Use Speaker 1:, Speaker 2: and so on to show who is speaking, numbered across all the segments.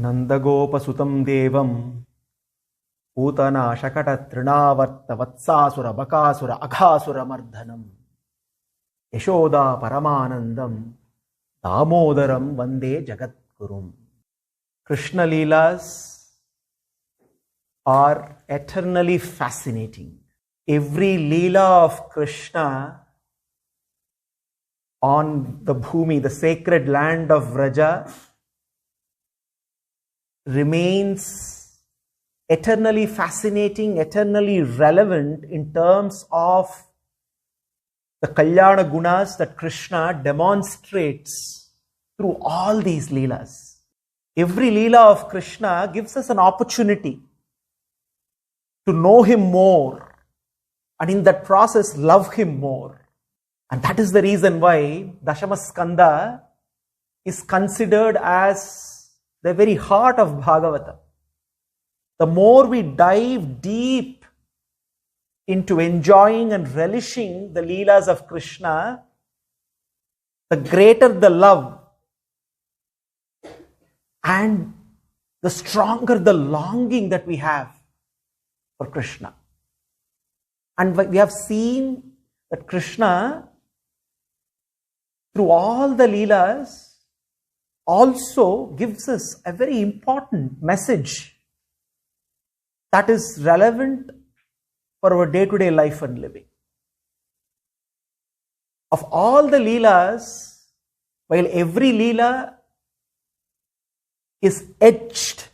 Speaker 1: Nandagopasutam devam Putana Shakata Trinavarta Vatsasura Bakasura Aghasura Mardhanam Yashoda Paramanandam Damodaram Vande Jagatgurum. Krishna Leelas are eternally fascinating. Every Leela of Krishna on the Bhumi, the sacred land of Vraja, remains eternally fascinating, eternally relevant in terms of the Kalyana Gunas that Krishna demonstrates through all these Leelas. Every Leela of Krishna gives us an opportunity to know Him more and in that process love Him more. And that is the reason why Dashama Skanda is considered as the very heart of Bhagavatam. The more we dive deep into enjoying and relishing the Leelas of Krishna, the greater the love and the stronger the longing that we have for Krishna. And we have seen that Krishna, through all the Leelas, also gives us a very important message that is relevant for our day-to-day life and living. Of all the Leelas, while every Leela is etched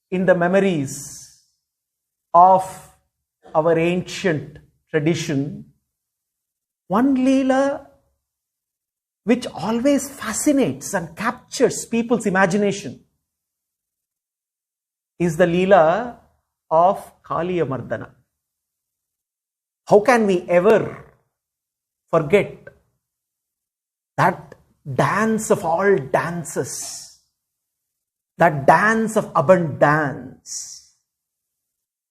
Speaker 1: in the memories of our ancient tradition, one Leela which always fascinates and captures people's imagination is the Leela of Kaliyamardhana. How can we ever forget that dance of all dances, that dance of abundance,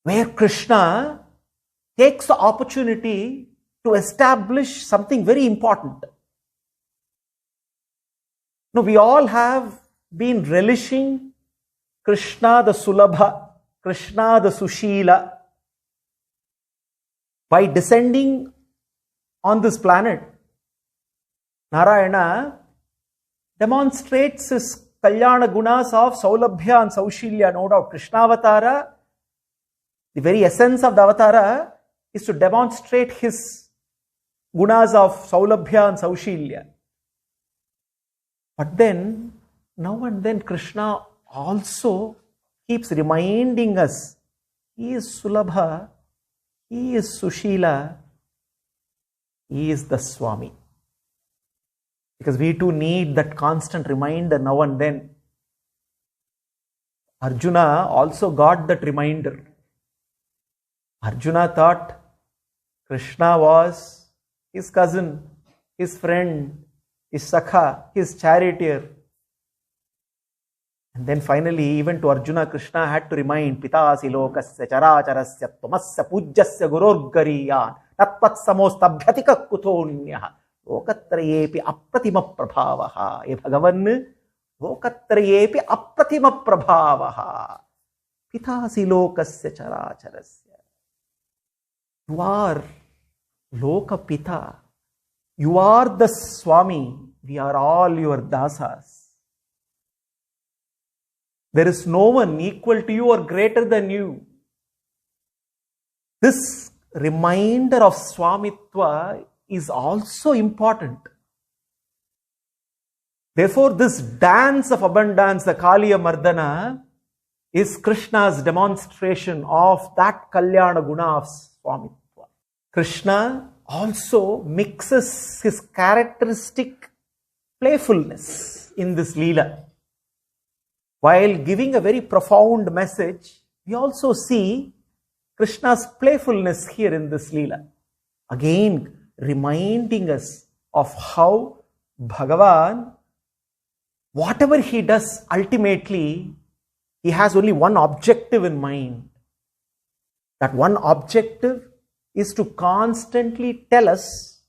Speaker 1: where Krishna takes the opportunity to establish something very important. Now, we all have been relishing Krishna the Sulabha, Krishna the Sushila. By descending on this planet, Narayana demonstrates his Kalyana Gunas of Saulabhya and Saushilya. No doubt, Krishna Avatara, the very essence of the Avatara is to demonstrate his Gunas of Saulabhya and Saushilya. But then, now and then, Krishna also keeps reminding us, He is Sulabha, He is Sushila, He is the Swami. Because we too need that constant reminder now and then. Arjuna also got that reminder. Arjuna thought Krishna was his cousin, his friend, his Sakha, his charioteer. And then finally, even to Arjuna, Krishna had to remind, Pitasi lokasya characharasya tvamasya pujyasya gurorgariyan tatpat samostabhyatika kuthonyaha lokatrayepi apratima prabhavaha. Ye Bhagavan, lokatrayepi apratima prabhavaha. Pitasi lokasya characharasya. You are Lokapita. You are the Swami. We are all your dasas. There is no one equal to you or greater than you. This reminder of Swamitva is also important. Therefore, this dance of abundance, the Kaliyamardhana, is Krishna's demonstration of that Kalyana Guna of Swamitva. Krishna also mixes his characteristic playfulness in this Leela. While giving a very profound message, we also see Krishna's playfulness here in this Leela. Again, reminding us of how Bhagavan, whatever he does, ultimately, he has only one objective in mind. That one objective is to constantly tell us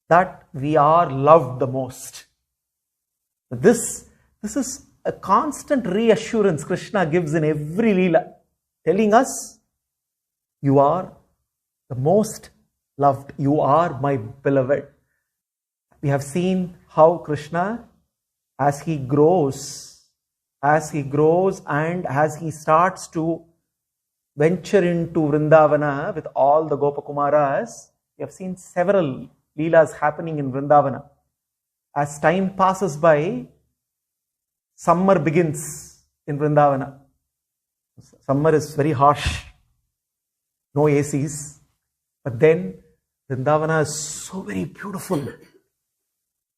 Speaker 1: that we are loved the most. This is a constant reassurance Krishna gives in every Leela, telling us, you are the most loved, you are my beloved. We have seen how Krishna, as he grows and as he starts to venture into Vrindavana with all the Gopakumaras, we have seen several Leelas happening in Vrindavana. As time passes by, summer begins in Vrindavana. Summer is very harsh, no ACs, but then Vrindavana is so very beautiful.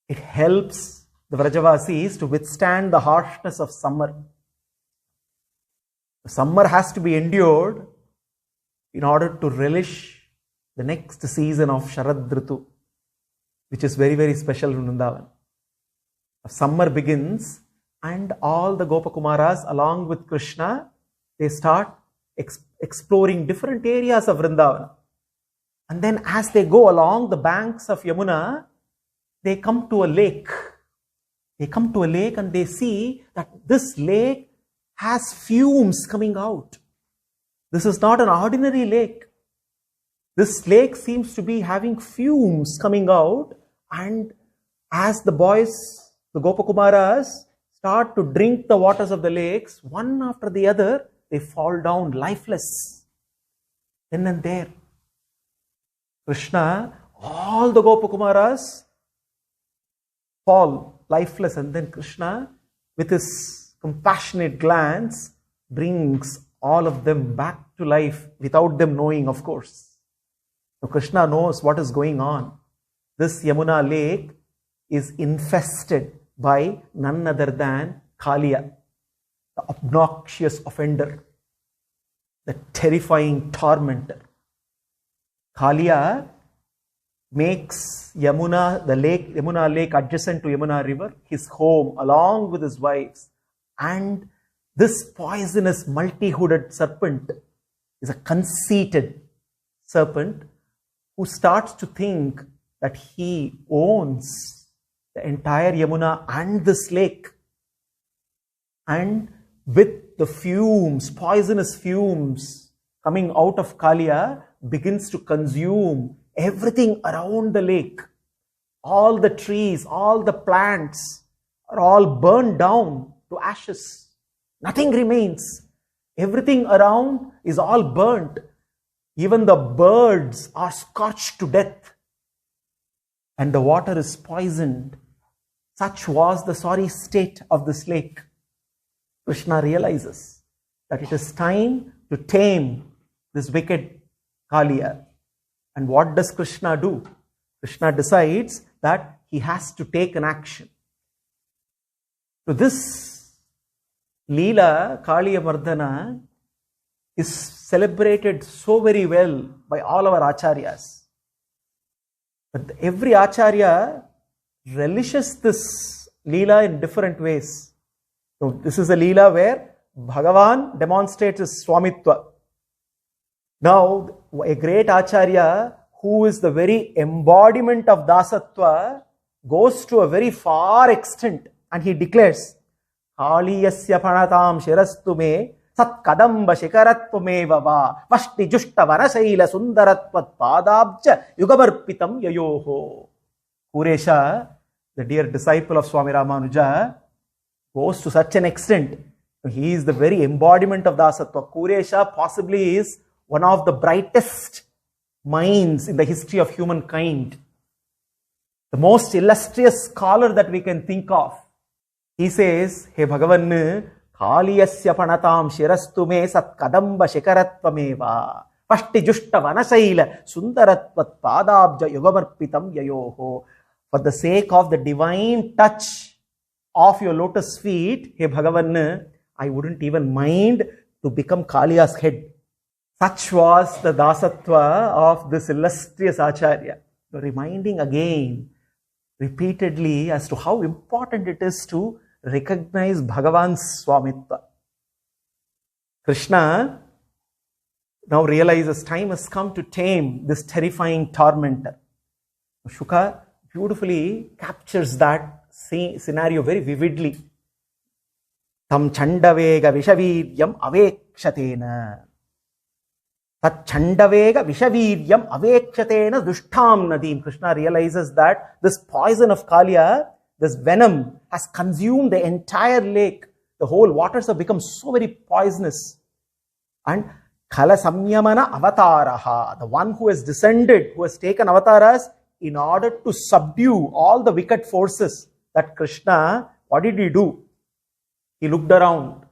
Speaker 1: It helps the Vrajavasis to withstand the harshness of summer. Summer has to be endured in order to relish the next season of Sharad Ritu, which is very, very special in Vrindavan. Summer begins and all the Gopakumaras along with Krishna, they start exploring different areas of Vrindavan. And then as they go along the banks of Yamuna, they come to a lake. They come to a lake and they see that this lake has fumes coming out. This is not an ordinary lake. This lake seems to be having fumes coming out, and as the boys, the Gopakumaras, start to drink the waters of the lakes, one after the other, they fall down lifeless. Then and there, Krishna, all the Gopakumaras fall lifeless, and then Krishna, with his compassionate glance, brings all of them back to life without them knowing, of course. Now, Krishna knows what is going on. This Yamuna lake is infested by none other than Kaliya, the obnoxious offender, the terrifying tormentor. Kaliya makes Yamuna lake adjacent to Yamuna river, his home along with his wives. And this poisonous multi-hooded serpent is a conceited serpent who starts to think that he owns the entire Yamuna and this lake. And with the fumes, poisonous fumes coming out of Kaliya, begins to consume everything around the lake. All the trees, all the plants are all burned down to ashes. Nothing remains. Everything around is all burnt. Even the birds are scorched to death. And the water is poisoned. Such was the sorry state of this lake. Krishna realizes that it is time to tame this wicked Kaliya. And what does Krishna do? Krishna decides that he has to take an action. So this Leela, Kaliyamardhana, is celebrated so very well by all our acharyas. But every acharya relishes this Leela in different ways. So this is a Leela where Bhagavan demonstrates his Swamitva. Now, a great acharya who is the very embodiment of Dasatva goes to a very far extent and he declares, Kaliyasya panatam shirastu me sat kadamba shikarattvameva va vashti jushta varasaila sundaratvat padabja yugamarpitam yayoho. Kuresha, the dear disciple of Swami Ramanuja, goes to such an extent. He is the very embodiment of Dasatva. Kuresha possibly is one of the brightest minds in the history of humankind. The most illustrious scholar that we can think of. He says, Hey Bhagavan, Kaliyasya panatam shirastu me sat kadamba shikaratvameva pashti jushta vanasaila sundaratvat padabja yugamarpitam yayoho. For the sake of the divine touch of your lotus feet, Hey Bhagavan, I wouldn't even mind to become Kaliya's head. Such was the Dasatva of this illustrious Acharya. Reminding again, repeatedly, as to how important it is to recognize Bhagavan's Swamitva. Krishna now realizes time has come to tame this terrifying tormentor. Shuka beautifully captures that scenario very vividly. tam chandavega vishaviryam avekshate. Tat chandavega vishaviryam avekshate dushtam nadim. Krishna realizes that this poison of Kaliya, this venom, has consumed the entire lake. The whole waters have become so very poisonous. And Khala Samyamana Avataraha, the one who has descended, who has taken avataras in order to subdue all the wicked forces. That Krishna, what did he do? He looked around,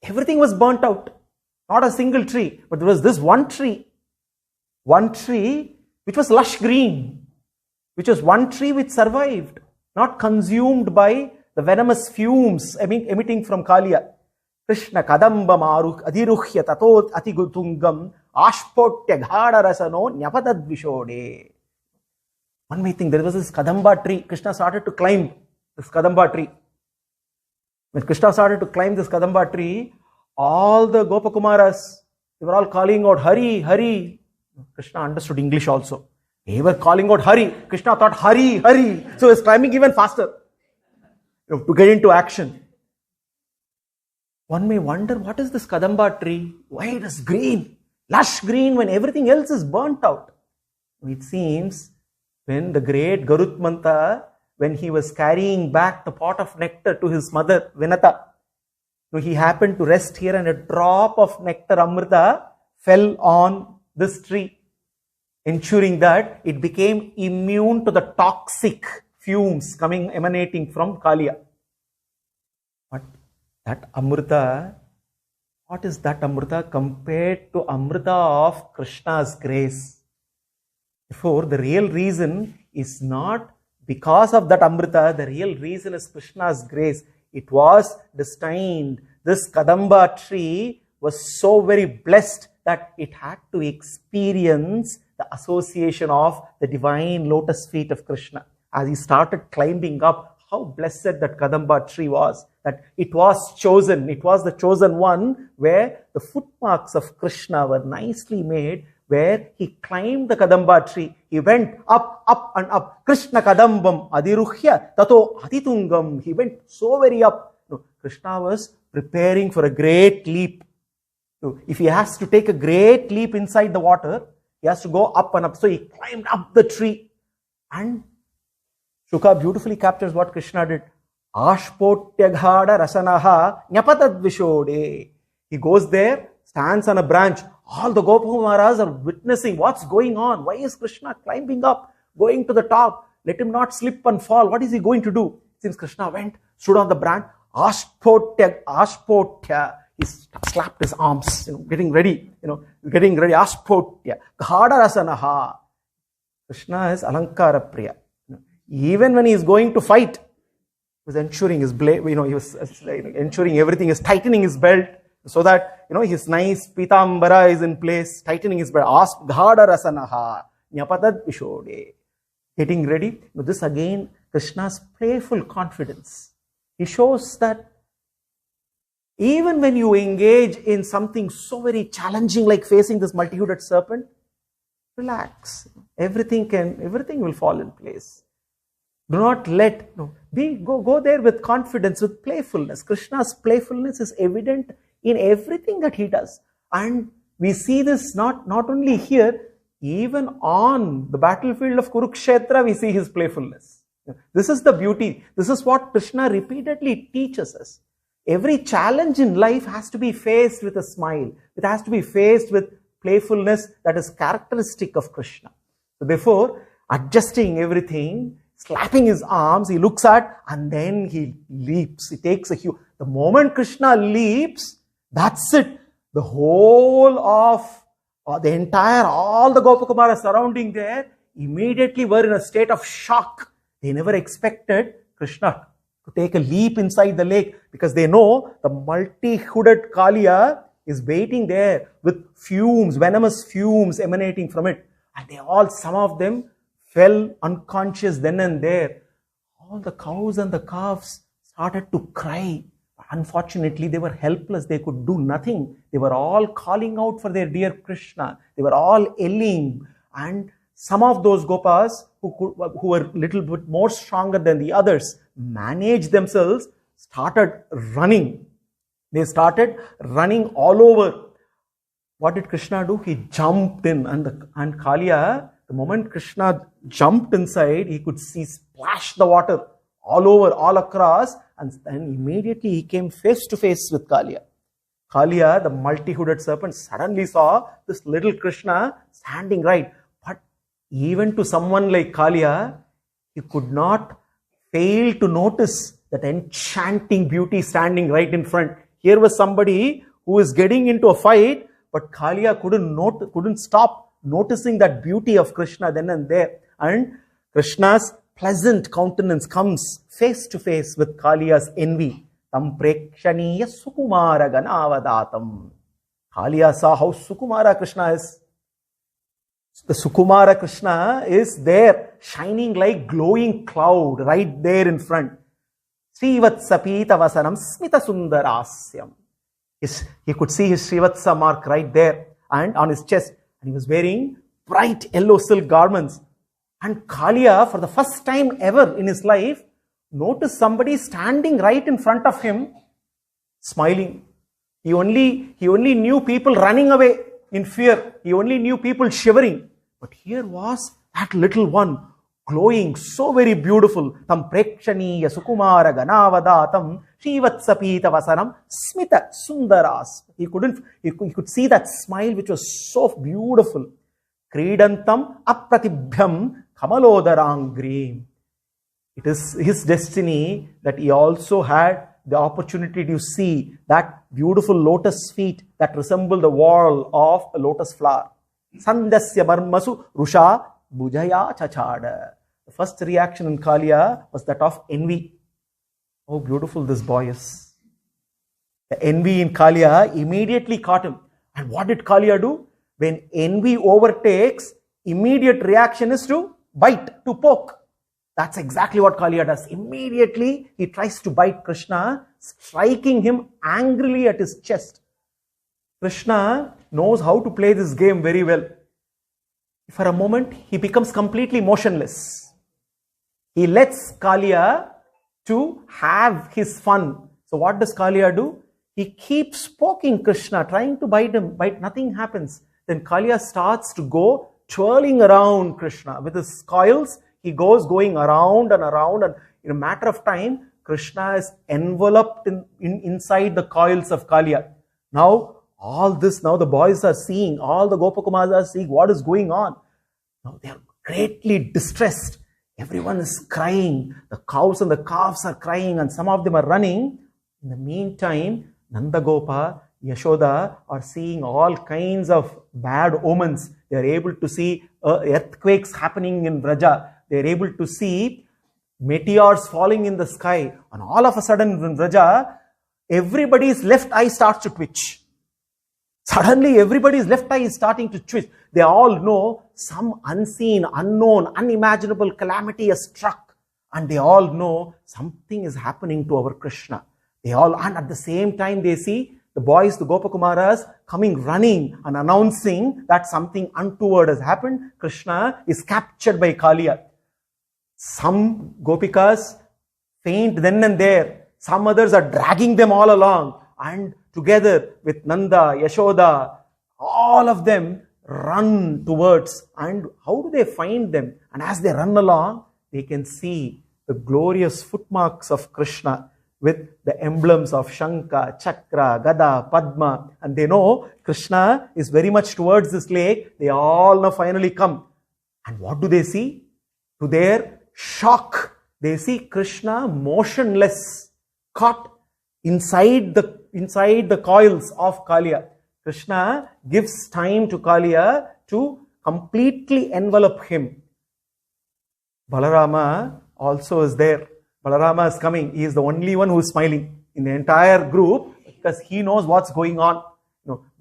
Speaker 1: everything was burnt out. Not a single tree, but there was this one tree which was lush green, which was one tree which survived, not consumed by the venomous fumes emitting from Kaliya. Krishna kadambam adhiruhya tatot atigutungam ashpotya ghada rasano nyapatad vishode. One may think there was this kadamba tree. Krishna started to climb this kadamba tree. When Krishna started to climb this kadamba tree, all the Gopakumaras, they were all calling out, Hari, Hari. Krishna understood English also. They were calling out, Hari. Krishna thought, Hari, Hari. So he was climbing even faster to get into action. One may wonder, what is this Kadamba tree? Why it is green? Lush green when everything else is burnt out. It seems when the great Garutmanta, when he was carrying back the pot of nectar to his mother, Vinata, he happened to rest here and a drop of nectar Amrita fell on this tree, ensuring that it became immune to the toxic fumes emanating from Kaliya. But that Amrita, what is that Amrita compared to Amrita of Krishna's grace? Therefore, the real reason is not because of that Amrita, the real reason is Krishna's grace. It was destined. This Kadamba tree was so very blessed that it had to experience the association of the divine lotus feet of Krishna. As he started climbing up, how blessed that Kadamba tree was. That it was chosen. It was the chosen one where the footmarks of Krishna were nicely made, where he climbed the Kadamba tree. He went up, up and up. Krishna Kadambam Adiruhya Tato Aditungam. He went so very up. No, Krishna was preparing for a great leap. So if he has to take a great leap inside the water, he has to go up and up. So he climbed up the tree. And Shuka beautifully captures what Krishna did. Ashpotyaghada rasanaha nyapatad vishode. He goes there, stands on a branch. All the Gopakumaras are witnessing what's going on. Why is Krishna climbing up, going to the top? Let him not slip and fall. What is he going to do? Since Krishna went, stood on the branch, Ashpotya. He slapped his arms, getting ready, Ashpotya. Ghada rasanaha. Krishna is Alankara Priya. Even when he is going to fight, he was ensuring his blade, he was ensuring everything is tightening his belt so that, his nice pitambara is in place, tightening his belt. Ghada rasanaha. Nyapatad vishode. Getting ready. This again, Krishna's playful confidence. He shows that even when you engage in something so very challenging like facing this multi-hooded serpent, relax. Everything will fall in place. Do not go there with confidence, with playfulness. Krishna's playfulness is evident in everything that he does. And we see this not only here, even on the battlefield of Kurukshetra, we see his playfulness. This is the beauty. This is what Krishna repeatedly teaches us. Every challenge in life has to be faced with a smile. It has to be faced with playfulness that is characteristic of Krishna. So therefore, adjusting everything, slapping his arms, he looks at and then he leaps. He takes the moment Krishna leaps, that's it. The whole of all the Gopakumaras surrounding there immediately were in a state of shock. They never expected Krishna to take a leap inside the lake because they know the multi-hooded Kaliya is waiting there with fumes, venomous fumes emanating from it. And some of them fell unconscious then and there. All the cows and the calves started to cry. Unfortunately, they were helpless. They could do nothing. They were all calling out for their dear Krishna. They were all yelling. And some of those Gopas who were a little bit more stronger than the others managed themselves. started running. They started running all over. What did Krishna do? He jumped in, and Kaliya, the moment Krishna jumped inside, he could see splash the water all over, all across, and immediately he came face to face with Kaliya. Kaliya, the multi-hooded serpent, suddenly saw this little Krishna standing right. But even to someone like Kaliya, he could not fail to notice that enchanting beauty standing right in front. Here was somebody who is getting into a fight, but Kaliya couldn't stop noticing that beauty of Krishna then and there. And Krishna's pleasant countenance comes face to face with Kaliya's envy. Tam prekshaniya sukumara ganavadatam. Kaliya saw how Sukumara Krishna is. The Sukumara Krishna is there, shining like glowing cloud right there in front. Srivatsapita vasanam smita sundarasyam. He could see his Srivatsa mark right there and on his chest. And he was wearing bright yellow silk garments. And Kaliya, for the first time ever in his life, noticed somebody standing right in front of him, smiling. He only knew people running away in fear. He only knew people shivering. But here was that little one, glowing, so very beautiful. Tam prekshaniya sukumara ganavadatam shivatsapita vasanam smita sundaras. He could see that smile which was so beautiful. Kridantam apratibhyam kamalodarangri. It is his destiny that he also had the opportunity to see that beautiful lotus feet that resemble the wall of a lotus flower. Sandasya marmasu rusha bujaya chachada. The first reaction in Kaliya was that of envy. How beautiful this boy is. The envy in Kaliya immediately caught him. And what did Kaliya do? When envy overtakes, immediate reaction is to bite, to poke. That's exactly what Kaliya does. Immediately, he tries to bite Krishna, striking him angrily at his chest. Krishna knows how to play this game very well. For a moment, he becomes completely motionless. He lets Kaliya to have his fun. So what does Kaliya do? He keeps poking Krishna, trying to bite him, but nothing happens. Then Kaliya starts to go twirling around Krishna. With his coils, he goes going around and around, and in a matter of time, Krishna is enveloped inside the coils of Kaliya. Now, all this, now the boys are seeing, all the Gopakumars are seeing what is going on. Now they are greatly distressed. Everyone is crying. The cows and the calves are crying, and some of them are running. In the meantime, Nanda Gopa, Yashoda are seeing all kinds of bad omens. They are able to see earthquakes happening in Vraja. They are able to see meteors falling in the sky. And all of a sudden in Vraja, everybody's left eye starts to twitch. Suddenly everybody's left eye is starting to twitch. They all know some unseen, unknown, unimaginable calamity has struck. And they all know something is happening to our Krishna. And at the same time they see the boys, the Gopakumaras, coming running and announcing that something untoward has happened. Krishna is captured by Kaliya. Some Gopikas faint then and there. Some others are dragging them all along. And together with Nanda, Yashoda, all of them run towards. And how do they find them? And as they run along, they can see the glorious footmarks of Krishna with the emblems of Shankha, Chakra, Gada, Padma. And they know Krishna is very much towards this lake. They all now finally come. And what do they see? To their shock, they see Krishna motionless, caught inside the coils of Kaliya. Krishna gives time to Kaliya to completely envelop him. Balarama also is there. Balarama is coming. He is the only one who is smiling in the entire group because he knows what's going on.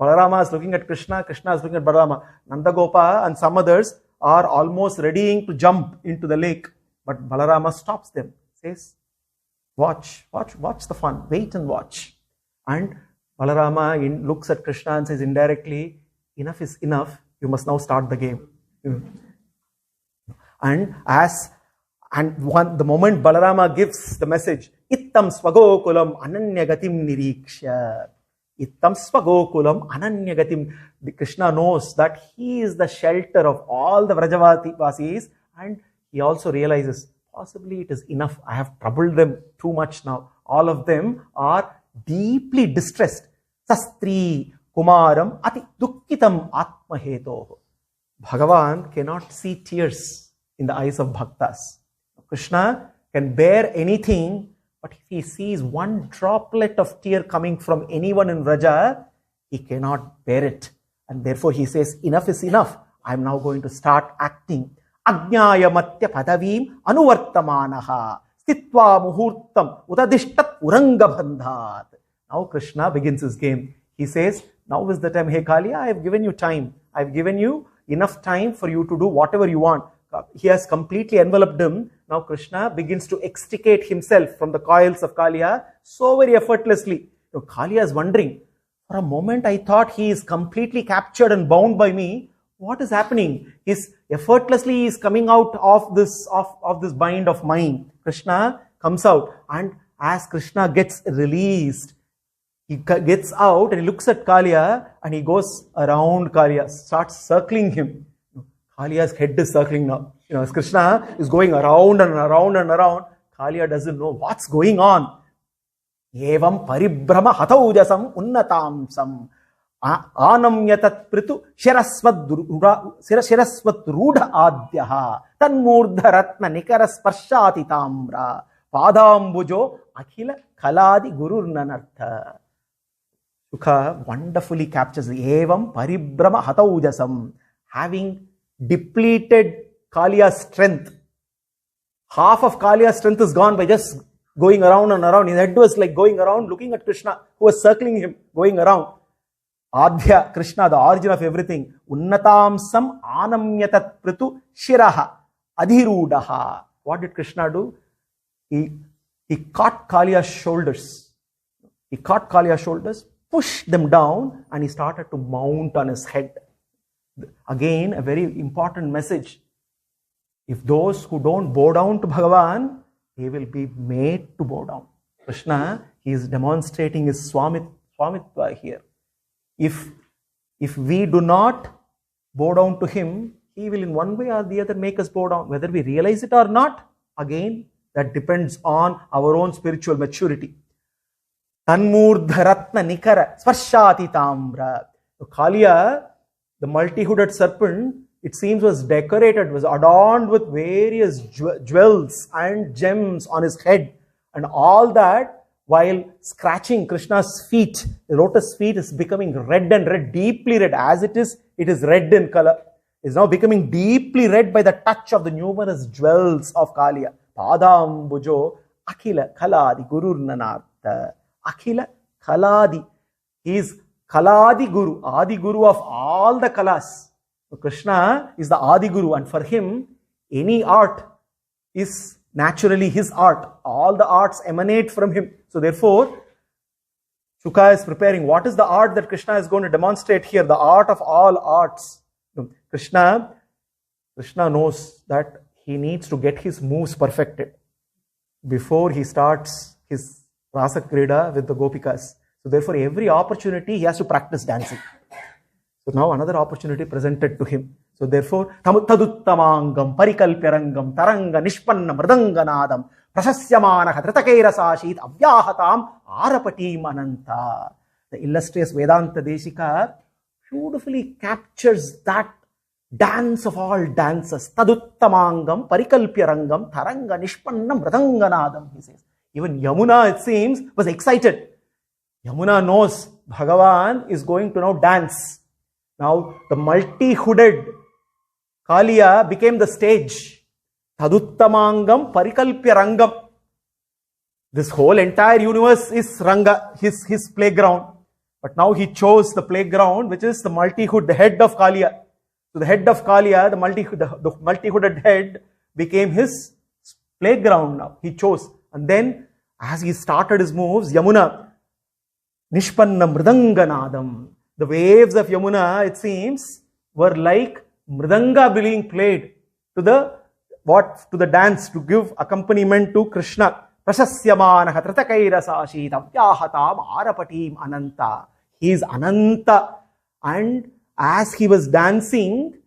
Speaker 1: Balarama is looking at Krishna. Krishna is looking at Balarama. Nandagopa and some others are almost readying to jump into the lake. But Balarama stops them. Says, watch the fun. Wait and watch. And Balarama looks at Krishna and says indirectly, enough is enough. You must now start the game. And the moment Balarama gives the message, it Ittam swagokulam ananyagatim niriksha. Ittam swagokulam ananyagatim. Krishna knows that he is the shelter of all the Vrajavasis, and he also realizes possibly it is enough. I have troubled them too much now. All of them are deeply distressed. Sastri kumaram ati dukkitam atmahetoh. Bhagavan cannot see tears in the eyes of bhaktas. Krishna can bear anything, but if he sees one droplet of tear coming from anyone in Vraja, he cannot bear it. And therefore he says, enough is enough. I am now going to start acting. Ajnaya matya padavim anuvartamanaha stitva muhurtam utadishtat urangabandhat. Now Krishna begins his game. He says, now is the time. Hey Kaliya, I have given you time. I have given you enough time for you to do whatever you want. He has completely enveloped him. Now Krishna begins to extricate himself from the coils of Kaliya so very effortlessly. Kaliya is wondering, for a moment I thought he is completely captured and bound by me. What is happening? Effortlessly is coming out of this bind of mine. Krishna comes out, and as Krishna gets released, he gets out and he looks at Kaliya and he goes around Kaliya, starts circling him. Kaliya's head is circling now. As Krishna is going around and around and around, Kaliya doesn't know what's going on. Evam paribrahma hataujasam unnatamsam anamyatat pritu shirasvat rudha adhyaha tanmurdha ratna nikara sparshati tamra padambujo akhila kaladi gururnanartha. Sukha wonderfully captures evam paribrahma hataujasam, having depleted Kaliya's strength. Half of Kaliya's strength is gone by just going around and around. His head was like going around, looking at Krishna, who was circling him, going around. Adhya, Krishna, the origin of everything. Unnatamsam anamyatat pritu shiraha adhirudaha. What did Krishna do? He caught Kaliya's shoulders. He caught Kaliya's shoulders, pushed them down, and he started to mount on his head. Again, a very important message. If those who don't bow down to Bhagavan, they will be made to bow down. Krishna, he is demonstrating his Swamitva here. If we do not bow down to him, he will in one way or the other make us bow down. Whether we realize it or not, again, that depends on our own spiritual maturity. Tanmurdharatna nikara sparshati tamra. Kaliya, the multi-hooded serpent, it seems was decorated, was adorned with various jewels and gems on his head, and all that while scratching Krishna's feet. The lotus feet is becoming red and red, deeply red. As it is red in color. It is now becoming deeply red by the touch of the numerous jewels of Kaliya. Padambujo akhila kaladi gururnanartha. Akhila kaladi. He is Kaladi Guru, Adi Guru of all the Kalas. So Krishna is the Adi Guru, and for him, any art is naturally his art. All the arts emanate from him. So therefore, Shuka is preparing. What is the art that Krishna is going to demonstrate here? The art of all arts. Krishna knows that he needs to get his moves perfected before he starts his Rasa Krida with the Gopikas. So therefore, every opportunity he has to practice dancing. So now another opportunity presented to him. So therefore, Tamutaduttamangam parikalpyarangam taranga nishpanna mridanganadam prasasyamana hatratakeira sashit avyahatam arapatim ananta. The illustrious Vedanta Deshika beautifully captures that dance of all dances. Taduttamangam parikalpyarangam taranga nishpanna mridanganadam, he says. Even Yamuna, it seems, was excited. Yamuna knows Bhagavan is going to now dance. Now the multi-hooded Kaliya became the stage. Taduttamangam parikalpyarangam. This whole entire universe is Ranga, his playground. But now he chose the playground, which is the multi-hood, the head of Kaliya. So the head of Kaliya, the multi-hooded head, became his playground now. He chose. And then, as he started his moves, Yamuna, Nishpanna Mridanganadam. The waves of Yamuna, it seems, were like Mridanga being played to the dance, to give accompaniment to Krishna. Prashasyamanaha Tritakairasashit Avyahatam Arapatim Ananta. He is Ananta, and as he was dancing,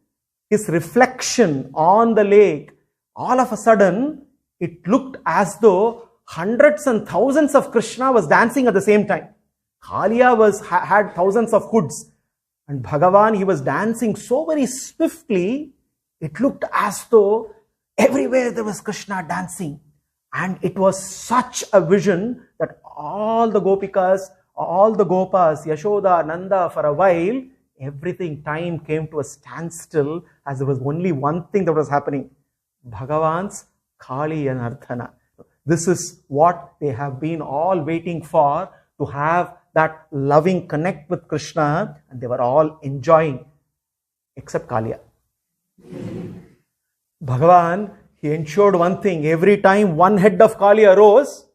Speaker 1: his reflection on the lake, all of a sudden, it looked as though hundreds and thousands of Krishna was dancing at the same time. Kaliya had thousands of hoods, and Bhagavan, he was dancing so very swiftly, it looked as though everywhere there was Krishna dancing. And it was such a vision that all the Gopikas, all the Gopas, Yashoda, Nanda, for a while, everything, time came to a standstill as there was only one thing that was happening. Bhagavan's Kaliyamardhana. This is what they have been all waiting for, to have that loving connect with Krishna, and they were all enjoying, except Kaliya. Bhagavan, he ensured one thing: every time one head of Kaliya rose,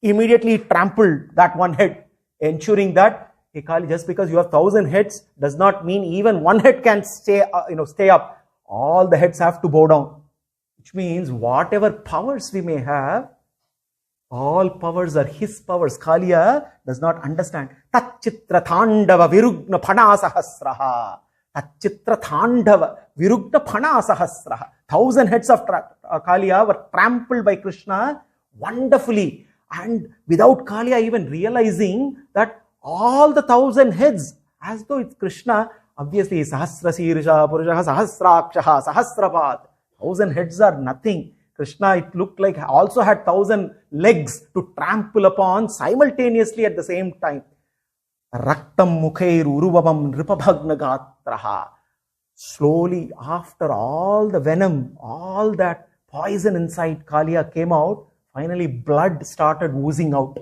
Speaker 1: immediately trampled that one head, ensuring that, hey Kali, just because you have 1,000 heads does not mean even one head can stay up. All the heads have to bow down. Which means whatever powers we may have, all powers are his powers. Kaliya does not understand. Tatchitra thandava virugna phana sahasraha. Tatchitra thandava virugna phana sahasraha. 1,000 heads of Kaliya were trampled by Krishna wonderfully. And without Kaliya even realizing that all the 1,000 heads, as though it's Krishna, obviously Sahasra Sirsha Purushaha Sahasrakshaha Sahasrapad. 1,000 heads are nothing. Krishna, it looked like, also had 1,000 legs to trample upon simultaneously at the same time. Raktam mukhair uruvavam ripabhagnagatraha. Slowly, after all the venom, all that poison inside Kaliya came out, finally blood started oozing out.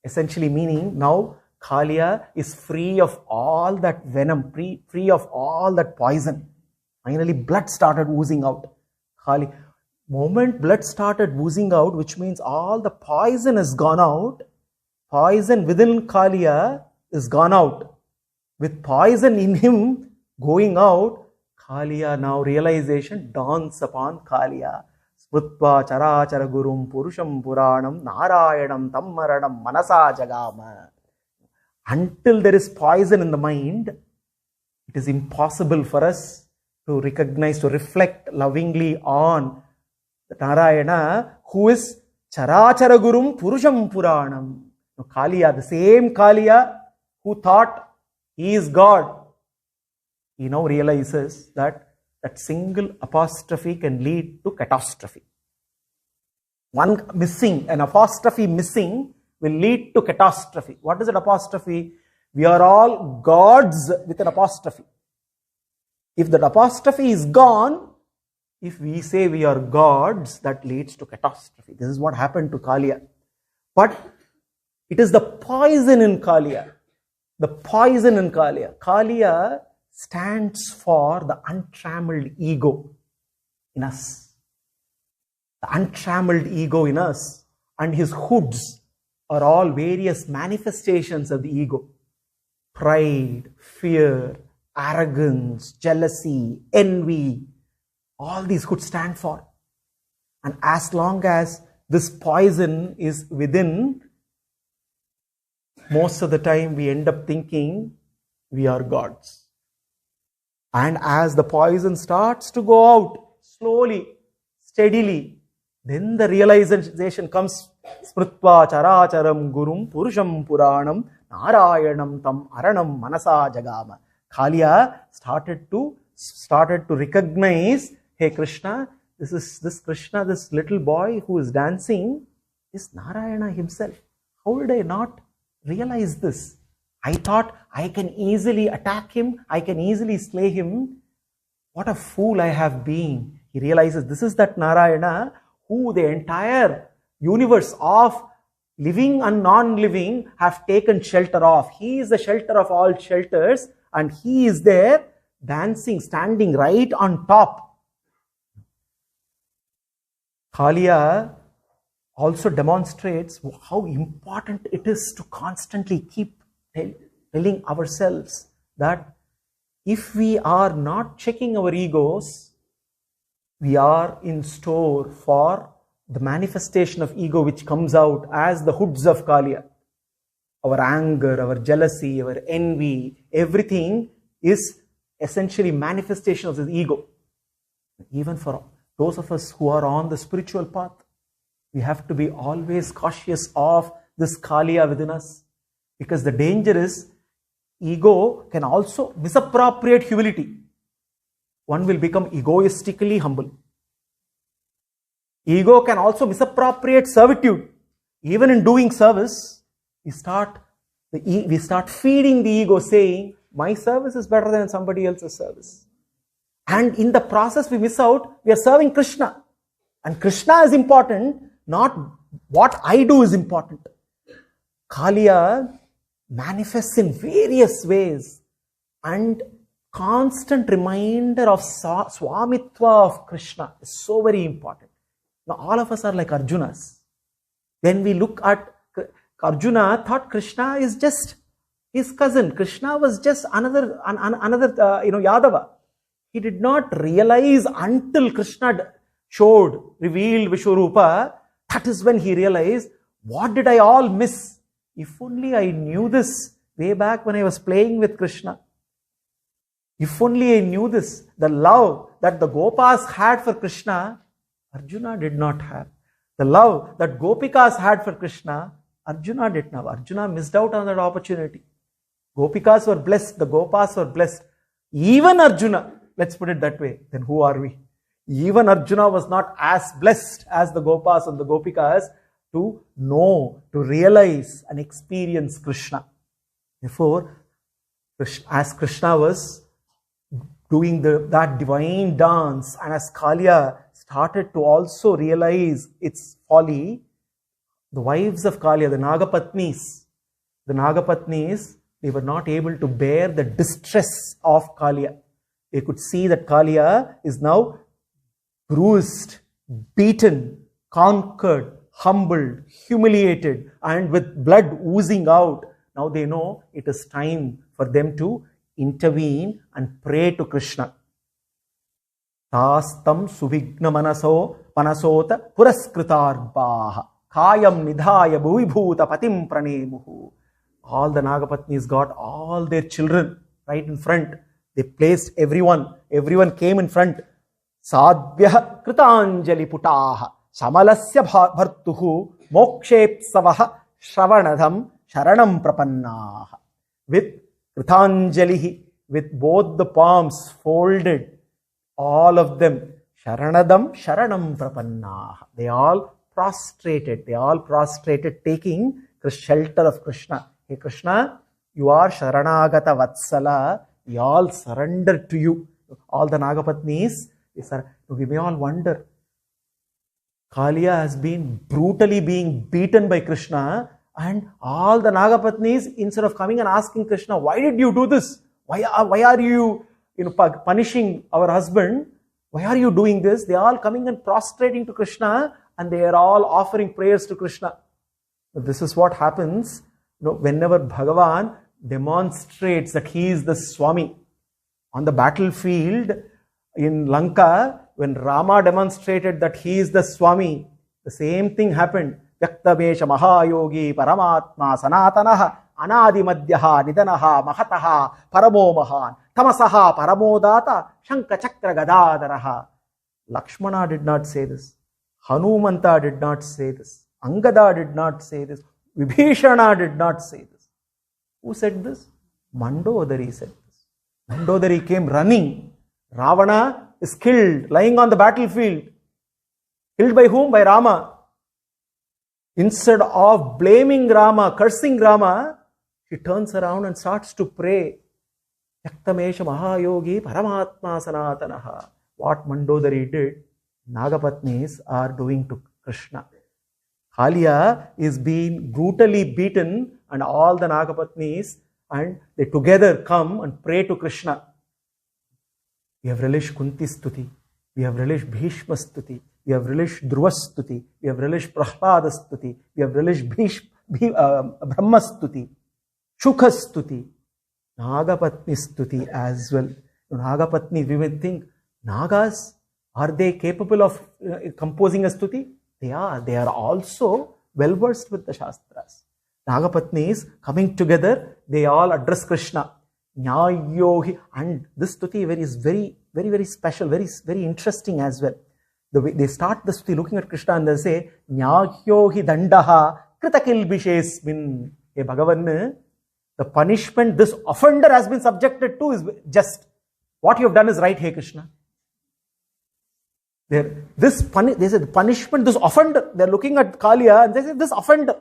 Speaker 1: Essentially meaning, now Kaliya is free of all that venom, free of all that poison. Finally, blood started oozing out. Moment blood started oozing out, which means all the poison has gone out. Poison within Kaliya is gone out. With poison in him going out, Kaliya, now realization dawns upon Kaliya. Smrutva charachara gurum purusham puranam narayanam tammaranam manasa jagama. Until there is poison in the mind, it is impossible for us to recognize, to reflect lovingly on the Narayana, who is Charachara Gurum Purusham Puranam. Now, Kaliya, the same Kaliya who thought he is God, he now realizes that that single apostrophe can lead to catastrophe. One missing, an apostrophe missing, will lead to catastrophe. What is an apostrophe? We are all gods with an apostrophe. If that apostrophe is gone, if we say we are gods, that leads to catastrophe. This is what happened to Kaliya. But it is the poison in Kaliya. The poison in Kaliya. Kaliya stands for the untrammeled ego in us. The untrammeled ego in us, and his hoods are all various manifestations of the ego. Pride, fear, arrogance, jealousy, envy, all these could stand for. And as long as this poison is within, most of the time we end up thinking we are gods. And as the poison starts to go out, slowly, steadily, then the realization comes, Smrutva characharam gurum purusham puranam narayanam tam aranam manasa jagama. Kaliya started to recognize, hey Krishna, this Krishna, this little boy who is dancing, is Narayana himself. How did I not realize this? I thought I can easily attack him, I can easily slay him. What a fool I have been. He realizes this is that Narayana who the entire universe of living and non-living have taken shelter of. He is the shelter of all shelters, and he is there dancing, standing right on top. Kaliya also demonstrates how important it is to constantly keep telling ourselves that if we are not checking our egos, we are in store for the manifestation of ego which comes out as the hoods of Kaliya. Our anger, our jealousy, our envy, everything is essentially manifestation of this ego. Even for those of us who are on the spiritual path, we have to be always cautious of this Kaliya within us. Because the danger is, ego can also misappropriate humility. One will become egoistically humble. Ego can also misappropriate servitude. Even in doing service, we start feeding the ego, saying, my service is better than somebody else's service. And in the process we miss out, we are serving Krishna. And Krishna is important, not what I do is important. Kaliya manifests in various ways, and constant reminder of Swamitva of Krishna is so very important. Now all of us are like Arjunas. When we look at Arjuna, thought Krishna is just his cousin. Krishna was just another Yadava. He did not realize until Krishna revealed Vishwarupa. That is when he realized, what did I all miss? If only I knew this way back when I was playing with Krishna. If only I knew this, the love that the Gopas had for Krishna, Arjuna did not have. The love that Gopikas had for Krishna, Arjuna did not have. Arjuna missed out on that opportunity. Gopikas were blessed, the Gopas were blessed. Even Arjuna, let's put it that way, then who are we? Even Arjuna was not as blessed as the Gopas and the Gopikas to know, to realize and experience Krishna. Therefore, as Krishna was doing that divine dance, and as Kaliya started to also realize its folly, the wives of Kaliya, the Nagapatnis, they were not able to bear the distress of Kaliya. They could see that Kaliya is now bruised, beaten, conquered, humbled, humiliated, and with blood oozing out. Now they know it is time for them to intervene and pray to Krishna. Tastam subhigna manasota puraskritarbaha kayam nidhaya bhuvibhuta patim pranemuhu. All the Nagapatnis got all their children right in front. They placed everyone came in front. Sadvyah kritanjali putaha samalasya bhartuhu mokshepsavaha shravanadham sharanam prapannaha. With kritanjalihi, with both the palms folded, all of them, sharanadam sharanam prapannaha. They all prostrated, taking the shelter of Krishna. Hey Krishna, you are Sharanagata Vatsala. We all surrender to you. All the Nagapatnis, we may all wonder. Kaliya has been brutally being beaten by Krishna, and all the Nagapatnis, instead of coming and asking Krishna, why did you do this? Why are you punishing our husband? Why are you doing this? They are all coming and prostrating to Krishna, and they are all offering prayers to Krishna. This is what happens whenever Bhagavan demonstrates that he is the Swami. On the battlefield in Lanka, when Rama demonstrated that he is the Swami, the same thing happened. Vyaktabesha Mahayogi Paramatma Sanatanaha Anadimadhyaha Nidanaha Mahataha Paramo Mahan Tamasaha Paramodata Shanka Chakra Gadadaraha. Lakshmana did not say this. Hanumanta did not say this. Angada did not say this. Vibhishana did not say this. Who said this? Mandodari said this. Mandodari came running. Ravana is killed, lying on the battlefield. Killed by whom? By Rama. Instead of blaming Rama, cursing Rama, he turns around and starts to pray. Yaktamesha Mahayogi Paramatma Sanatanaha. What Mandodari did, Nagapatnis are doing to Krishna. Kaliya is being brutally beaten, and all the Nagapatnis, and they together come and pray to Krishna. We have relished Kunti Stuti, we have relished Bhishma Stuti, we have relished Dhruva Stuti, we have relished Prahlada Stuti, we have relished Brahma Stuti, Shukha Stuti, Nagapatni Stuti as well. Nagapatni, we may think, Nagas, are they capable of composing a Stuti? They are also well versed with the Shastras. Nagapatnis coming together, they all address Krishna. Nyayohi, and this stuti is very, very, very special, very, very interesting as well. The way they start the stuti looking at Krishna and they say, Nyahyohi dandaha kritakilbishesmin. Hey Bhagavan, the punishment this offender has been subjected to is just. What you have done is right, hey Krishna. They say the punishment, this offender, they're looking at Kaliya and they say this offender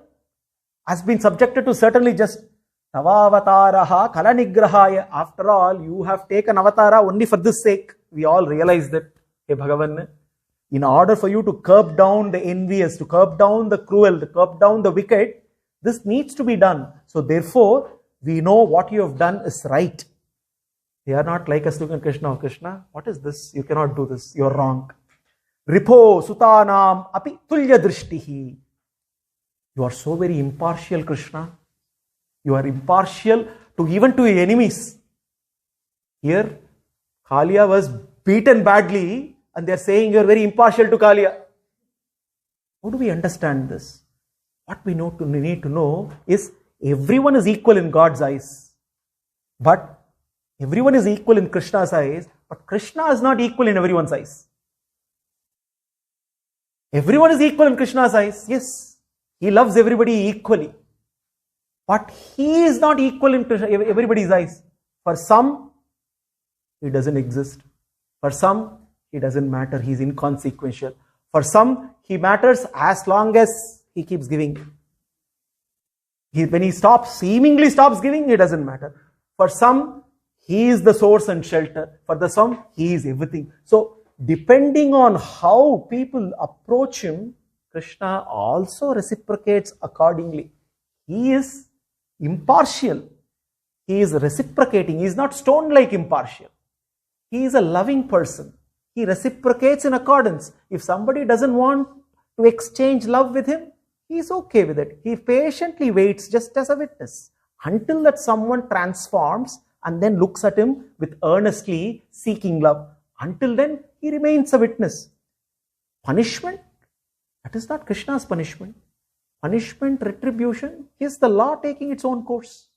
Speaker 1: has been subjected to certainly just. Tavavataraha kalanigrahaya. After all, you have taken avatara only for this sake. We all realize that, hey Bhagavan, in order for you to curb down the envious, to curb down the cruel, to curb down the wicked, this needs to be done. So therefore, we know what you have done is right. They are not like us looking at Krishna. Oh, Krishna, what is this? You cannot do this. You are wrong. Ripo sutanam api tulya drishtihi. You are so very impartial, Krishna. You are impartial to even to your enemies. Here, Kaliya was beaten badly and they are saying you are very impartial to Kaliya. How do we understand this? What we need to know is everyone is equal in God's eyes. But everyone is equal in Krishna's eyes, but Krishna is not equal in everyone's eyes. Everyone is equal in Krishna's eyes. Yes, he loves everybody equally. But he is not equal in everybody's eyes. For some, he doesn't exist. For some, he doesn't matter. He is inconsequential. For some, he matters as long as he keeps giving. When he seemingly stops giving, it doesn't matter. For some, he is the source and shelter. For the some, he is everything. So, depending on how people approach him, Krishna also reciprocates accordingly. He is impartial. He is reciprocating. He is not stone-like impartial. He is a loving person. He reciprocates in accordance. If somebody doesn't want to exchange love with him, he is okay with it. He patiently waits just as a witness until that someone transforms and then looks at him with earnestly seeking love. Until then, he remains a witness. Punishment, that is not Krishna's punishment. Punishment, retribution, is the law taking its own course.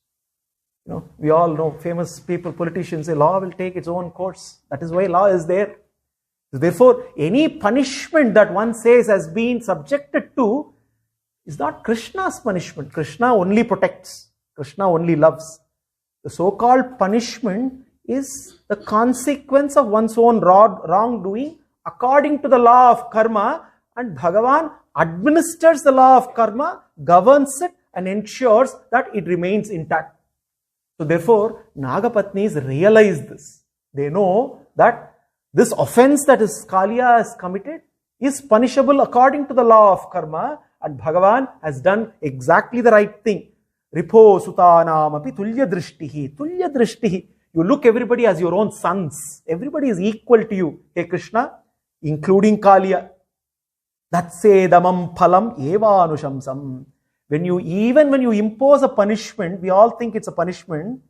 Speaker 1: We all know famous people, politicians say law will take its own course. That is why law is there. Therefore, any punishment that one says has been subjected to is not Krishna's punishment. Krishna only protects. Krishna only loves. The so-called punishment is the consequence of one's own wrongdoing according to the law of karma, and Bhagavan administers the law of karma, governs it and ensures that it remains intact. So therefore, Nagapatnis realize this. They know that this offense that is Kaliya has committed is punishable according to the law of karma, and Bhagavan has done exactly the right thing. Ripo sutanam api tulya drishtihi. Tulya drishtihi. You look everybody as your own sons. Everybody is equal to you. Hey Krishna, including Kaliya. Datsedamam phalam evanushamsam. When you impose a punishment, we all think it's a punishment.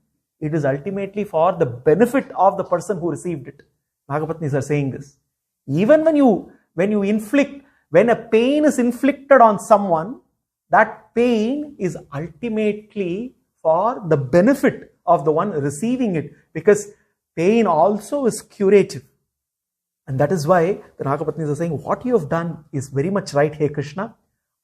Speaker 1: It is ultimately for the benefit of the person who received it. Nagapatnis are saying this. Even when a pain is inflicted on someone, that pain is ultimately for the benefit of the one receiving it, because pain also is curative. And that is why the Nagapatnis are saying, what you have done is very much right, hey Krishna.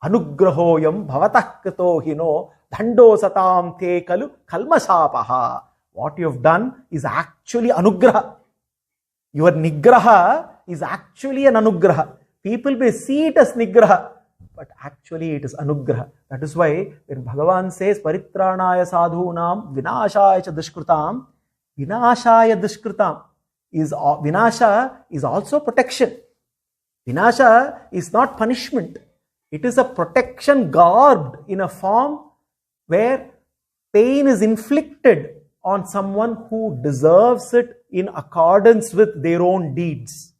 Speaker 1: Anugrahoyam bhavatah krito hino dhando satam te kalu kalmashapaha. What you have done is actually anugraha. Your nigraha is actually an anugraha. People may see it as nigraha, but actually it is anugraha. That is why when Bhagavan says paritranaya sadhunam vinashaya cha dushkritam, vinashaya dushkritam is vinasha is also protection. Vinasha is not punishment. It is a protection garbed in a form where pain is inflicted on someone who deserves it in accordance with their own deeds.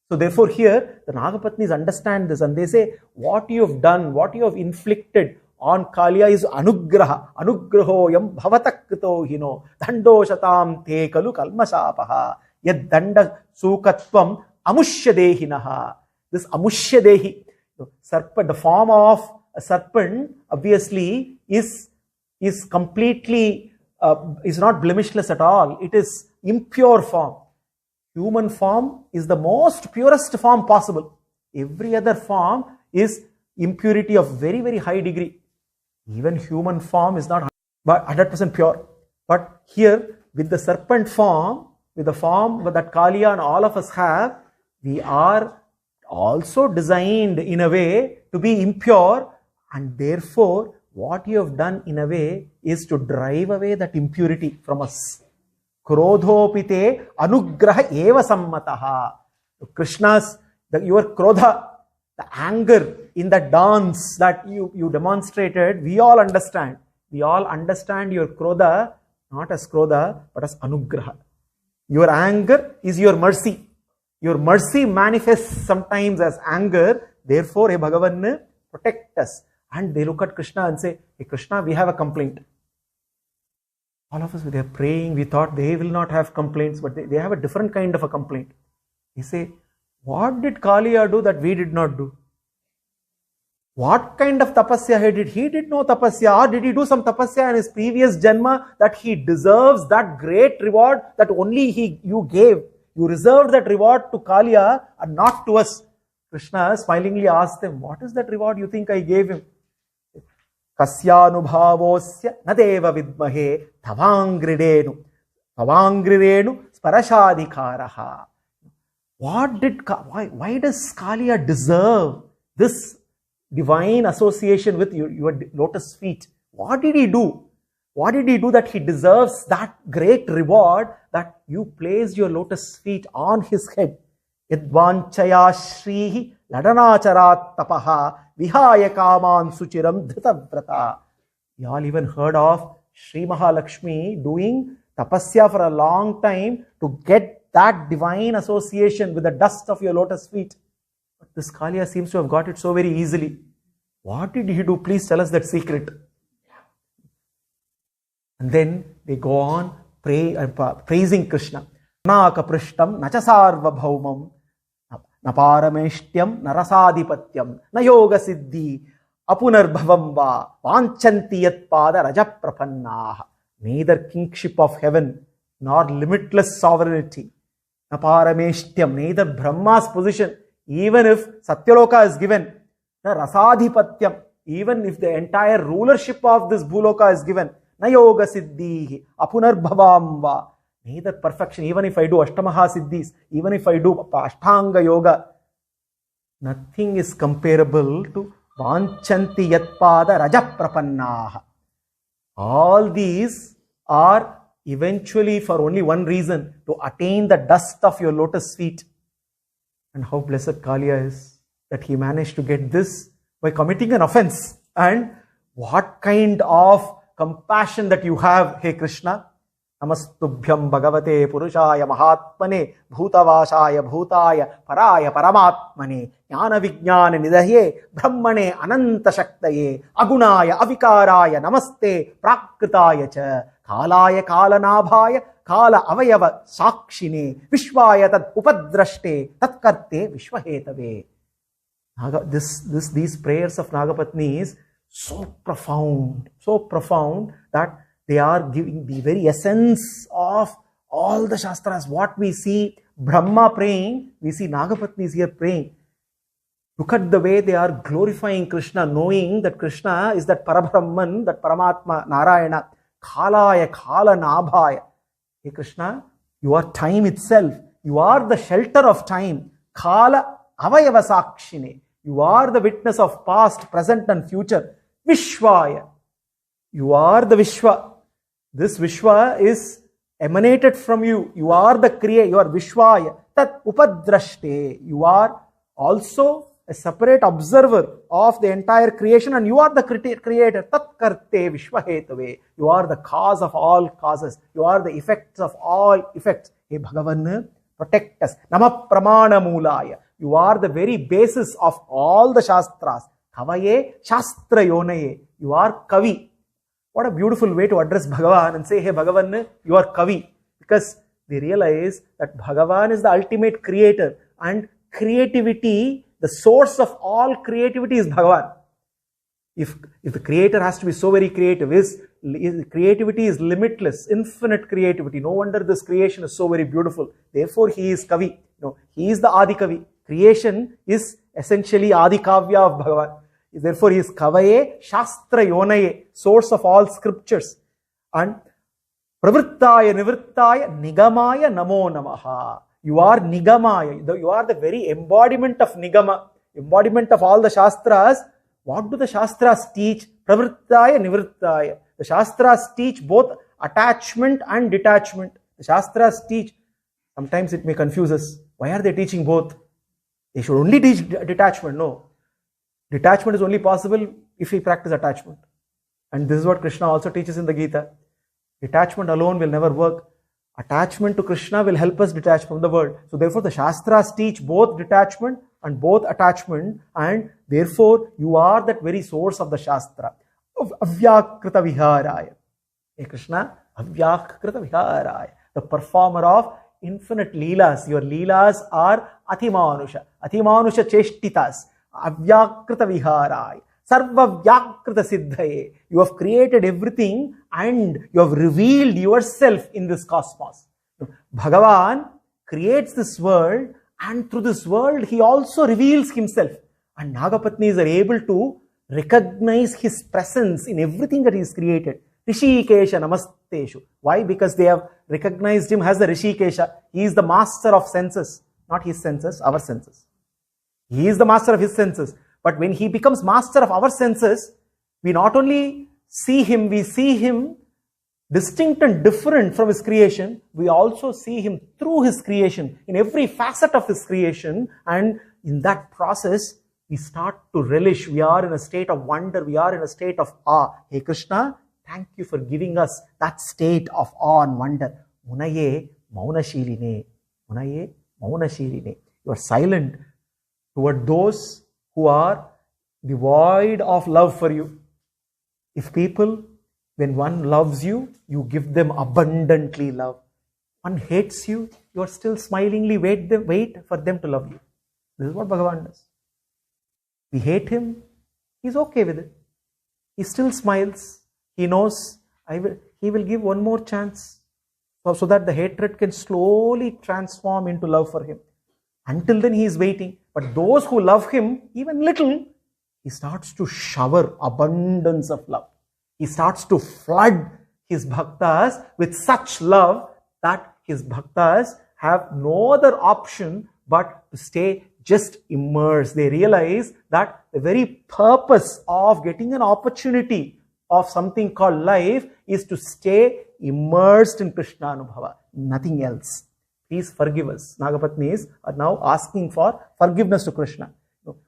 Speaker 1: So therefore here the Nagapatnis understand this and they say, what you have done, what you have inflicted on Kaliya is anugraha. Anugrahoyam bhavatakto hino dhando shatam te kalu kalmashapaha yad danda sukatvam amushya dehinaha. This amushya dehi. Serpent, the form of a serpent obviously is completely, is not blemishless at all. It is impure form. Human form is the most purest form possible. Every other form is impurity of very, very high degree. Even human form is not 100% pure. But here, with the serpent form, with the form that Kaliya and all of us have, we are also designed in a way to be impure, and therefore what you have done in a way is to drive away that impurity from us. Krodhopite anugraha eva sammataha. Krishna's, your krodha, the anger in the dance that you demonstrated, we all understand. We all understand your krodha not as krodha but as anugraha. Your anger is your mercy. Your mercy manifests sometimes as anger. Therefore, hey Bhagavan, protect us. And they look at Krishna and say, hey Krishna, we have a complaint. All of us, they are praying, we thought they will not have complaints, but they have a different kind of a complaint. They say, what did Kaliya do that we did not do? What kind of tapasya he did? He did no tapasya, or did he do some tapasya in his previous janma that he deserves that great reward that only you gave? You reserved that reward to Kaliya and not to us. Krishna smilingly asked them, what is that reward you think I gave him? Kasyanubhavosya nadeva vidmahe tavangridenu sparashadhikaraha. Why does Kaliya deserve this divine association with your lotus feet? What did he do? What did he do that he deserves that great reward that you placed your lotus feet on his head? Yadvanchaya shrihi ladanacharat tapaha vihaya kaman suchiram dhitavrata. You all even heard of Sri Mahalakshmi doing tapasya for a long time to get that divine association with the dust of your lotus feet. But this Kaliya seems to have got it so very easily. What did he do? Please tell us that secret. And then they go on praising Krishna. Naka prishtam nachasarva bhaumam naparameshtyam narasadhipatyam nayoga siddhi apunarbhavam va vanchanti yat pada rajaprapannaha. Neither kingship of heaven nor limitless sovereignty. Naparameshtyam, neither Brahma's position, even if Satyaloka is given, rasadhipatyam, even if the entire rulership of this Bhuloka is given, nayoga siddhi apunarbhavam va. Neither perfection, even if I do Ashtamaha Siddhis, even if I do Ashtanga Yoga, nothing is comparable to Vanchanti Yatpada Rajaprapannaha. All these are eventually for only one reason, to attain the dust of your lotus feet. And how blessed Kaliya is that he managed to get this by committing an offense. And what kind of compassion that you have, hey Krishna. Namastubhyam Bhagavate Purushaya Mahatmane Bhutavashaya Bhutaya Paraya Paramatmane Jnana Vijnana Nidahye Brahmane Ananta Shaktaye Agunaya Avikaraya Namaste Prakritaya Cha Kalaya Kalanabhaya Kala Avayava Sakshine Vishwaya Tad Upadrashte Tatkarte Vishwahetave. These prayers of Nagapatni is so profound that they are giving the very essence of all the Shastras. What we see Brahma praying, we see Nagapatni is here praying. Look at the way they are glorifying Krishna, knowing that Krishna is that Parabrahman, that Paramatma, Narayana, Khalaya, Khala Nabhaya. Hey Krishna, you are time itself. You are the shelter of time. Khala Avayava Sakshine. You are the witness of past, present and future. Vishwaya. You are the Vishwa. This Vishwa is emanated from you. You are the Kriya. You are Vishwaya. Tat Upadrashte. You are also a separate observer of the entire creation, and you are the creator. Tat Karte Vishwahetave. You are the cause of all causes. You are the effects of all effects. Hey Bhagavan, protect us. Nama Pramana Mulaya. You are the very basis of all the Shastras. Kavaye Shastra Yonaye. You are Kavi. What a beautiful way to address Bhagavan and say, hey Bhagavan, you are Kavi. Because they realize that Bhagavan is the ultimate creator, and creativity, The source of all creativity is Bhagavan. If the creator has to be so very creative, creativity is limitless, infinite creativity. No wonder this creation is so very beautiful. Therefore, he is Kavi. He is the Adi Kavi. Creation is essentially Adi Kavya of Bhagavan. Therefore, he is Kavaye, Shastra Yonaye, source of all scriptures. And Pravrittaya, Nivrittaya, Nigamaya, Namo Namaha. You are Nigamaya. You are the very embodiment of Nigama, embodiment of all the Shastras. What do the Shastras teach? Pravrittaya, Nivrittaya. The Shastras teach both attachment and detachment. The Shastras teach, sometimes it may confuse us. Why are they teaching both? They should only teach detachment. No. Detachment is only possible if we practice attachment. And this is what Krishna also teaches in the Gita. Detachment alone will never work. Attachment to Krishna will help us detach from the world. So therefore the Shastras teach both detachment and both attachment, and therefore you are that very source of the Shastra. Of Avyakrita Viharaya. Hey Krishna, Avyakrita Viharaya. The performer of infinite Leelas. Your Leelas are Atimanusha. Atimanusha Cheshtitas. Avyakrita Viharaya. Sarva Vyakrita Siddhaye. You have created everything and you have revealed yourself in this cosmos. Bhagavan creates this world, and through this world he also reveals himself. And Nagapatnis are able to recognize his presence in everything that he has created. Rishikesha Namasteshu. Why? Because they have recognized him as the Rishikesha. He is the master of senses. Not his senses, our senses. He is the master of his senses. But when he becomes master of our senses, we not only see him, we see him distinct and different from his creation. We also see him through his creation, in every facet of his creation. And in that process, we start to relish. We are in a state of wonder. We are in a state of awe. Hey Krishna, thank you for giving us that state of awe and wonder. Munaye Maunashiline. Munaye Maunashiline. You are silent toward those who are devoid of love for you. If people, when one loves you, you give them abundantly love. One hates you, you are still smilingly wait for them to love you. This is what Bhagavan does. We hate him, he's okay with it. He still smiles. He knows he will give one more chance so that the hatred can slowly transform into love for him. Until then he is waiting. But those who love him, even little, he starts to shower abundance of love. He starts to flood his bhaktas with such love that his bhaktas have no other option but to stay just immersed. They realize that the very purpose of getting an opportunity of something called life is to stay immersed in Krishna Anubhava, nothing else. Please forgive us. Nagapatnis are now asking for forgiveness to Krishna.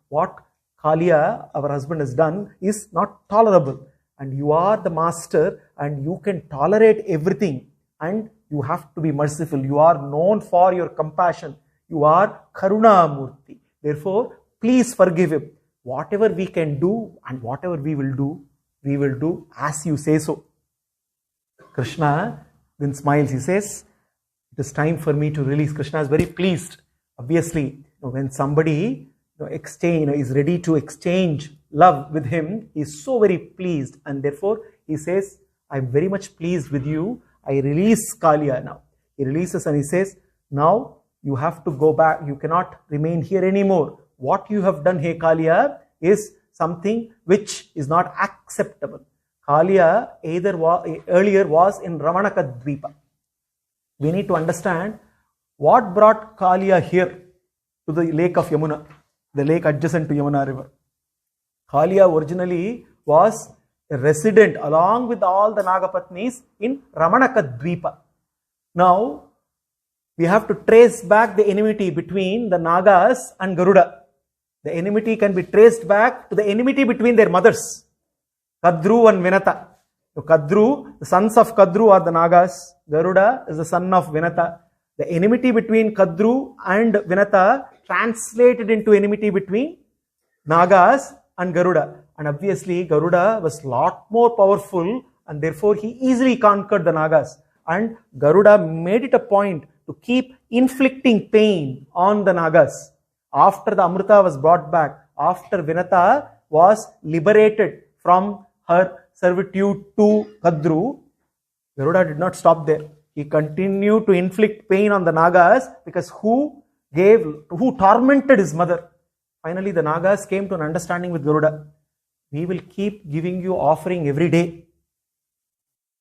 Speaker 1: What Kaliya, our husband, has done is not tolerable. And you are the master and you can tolerate everything. And you have to be merciful. You are known for your compassion. You are Karuna Murti. Therefore, please forgive him. Whatever we can do and whatever we will do as you say so. Krishna then smiles. He says, it is time for me to release. Krishna is very pleased. Obviously, when somebody is ready to exchange love with him, he is so very pleased. And therefore, he says, I am very much pleased with you. I release Kaliya now. He releases and he says, now you have to go back. You cannot remain here anymore. What you have done, hey Kaliya, is something which is not acceptable. Kaliya earlier was in Ramanaka Dvipa. We need to understand what brought Kaliya here to the lake of Yamuna, the lake adjacent to Yamuna river. Kaliya originally was a resident along with all the Nagapatnis in Ramanaka Dvipa. Now, we have to trace back the enmity between the Nagas and Garuda. The enmity can be traced back to the enmity between their mothers, Kadru and Vinata. So Kadru, the sons of Kadru are the Nagas. Garuda is the son of Vinata. The enmity between Kadru and Vinata translated into enmity between Nagas and Garuda. And obviously Garuda was a lot more powerful and therefore he easily conquered the Nagas. And Garuda made it a point to keep inflicting pain on the Nagas. after the Amrita was brought back, after Vinata was liberated from her servitude to Kadru, Garuda did not stop there. He continued to inflict pain on the Nagas because who tormented his mother. Finally, the Nagas came to an understanding with Garuda. We will keep giving you offering every day.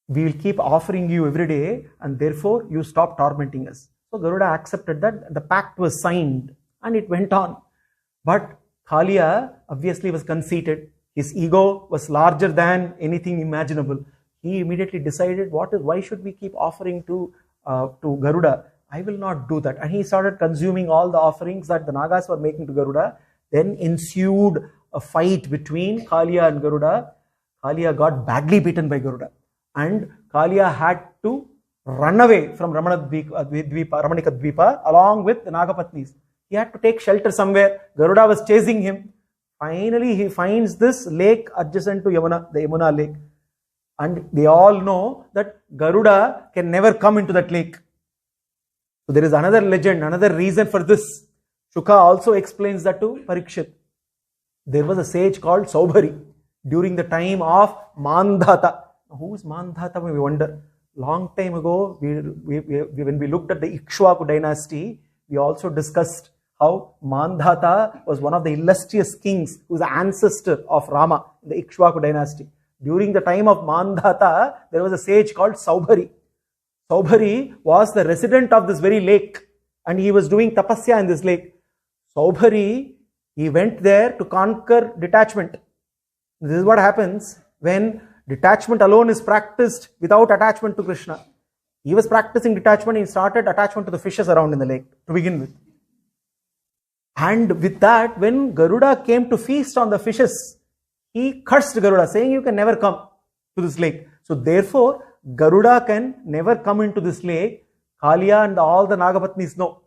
Speaker 1: We will keep offering you every day, and therefore you stop tormenting us. So Garuda accepted that. The pact was signed and it went on. But Kaliya obviously was conceited. His ego was larger than anything imaginable. He immediately decided, why should we keep offering to Garuda? I will not do that. And he started consuming all the offerings that the Nagas were making to Garuda. Then ensued a fight between Kaliya and Garuda. Kaliya got badly beaten by Garuda. And Kaliya had to run away from Ramanika Dvipa along with the Nagapatnis. He had to take shelter somewhere. Garuda was chasing him. Finally, he finds this lake adjacent to Yamuna, the Yamuna lake. And they all know that Garuda can never come into that lake. So there is another legend, another reason for this. Shuka also explains that to Parikshit. There was a sage called Saubhari during the time of Mandhata. Who is Mandhata? We wonder. Long time ago, when we looked at the Ikshwaku dynasty, we also discussed how Mandhata was one of the illustrious kings who was the ancestor of Rama in the Ikshwaku dynasty. During the time of Mandhata, there was a sage called Saubhari. Saubhari was the resident of this very lake and he was doing tapasya in this lake. Saubhari, he went there to conquer detachment. This is what happens when detachment alone is practiced without attachment to Krishna. He was practicing detachment, he started attachment to the fishes around in the lake to begin with. And with that, when Garuda came to feast on the fishes, he cursed Garuda, saying, you can never come to this lake. So therefore, Garuda can never come into this lake. Kaliya and all the Nagapatnis know.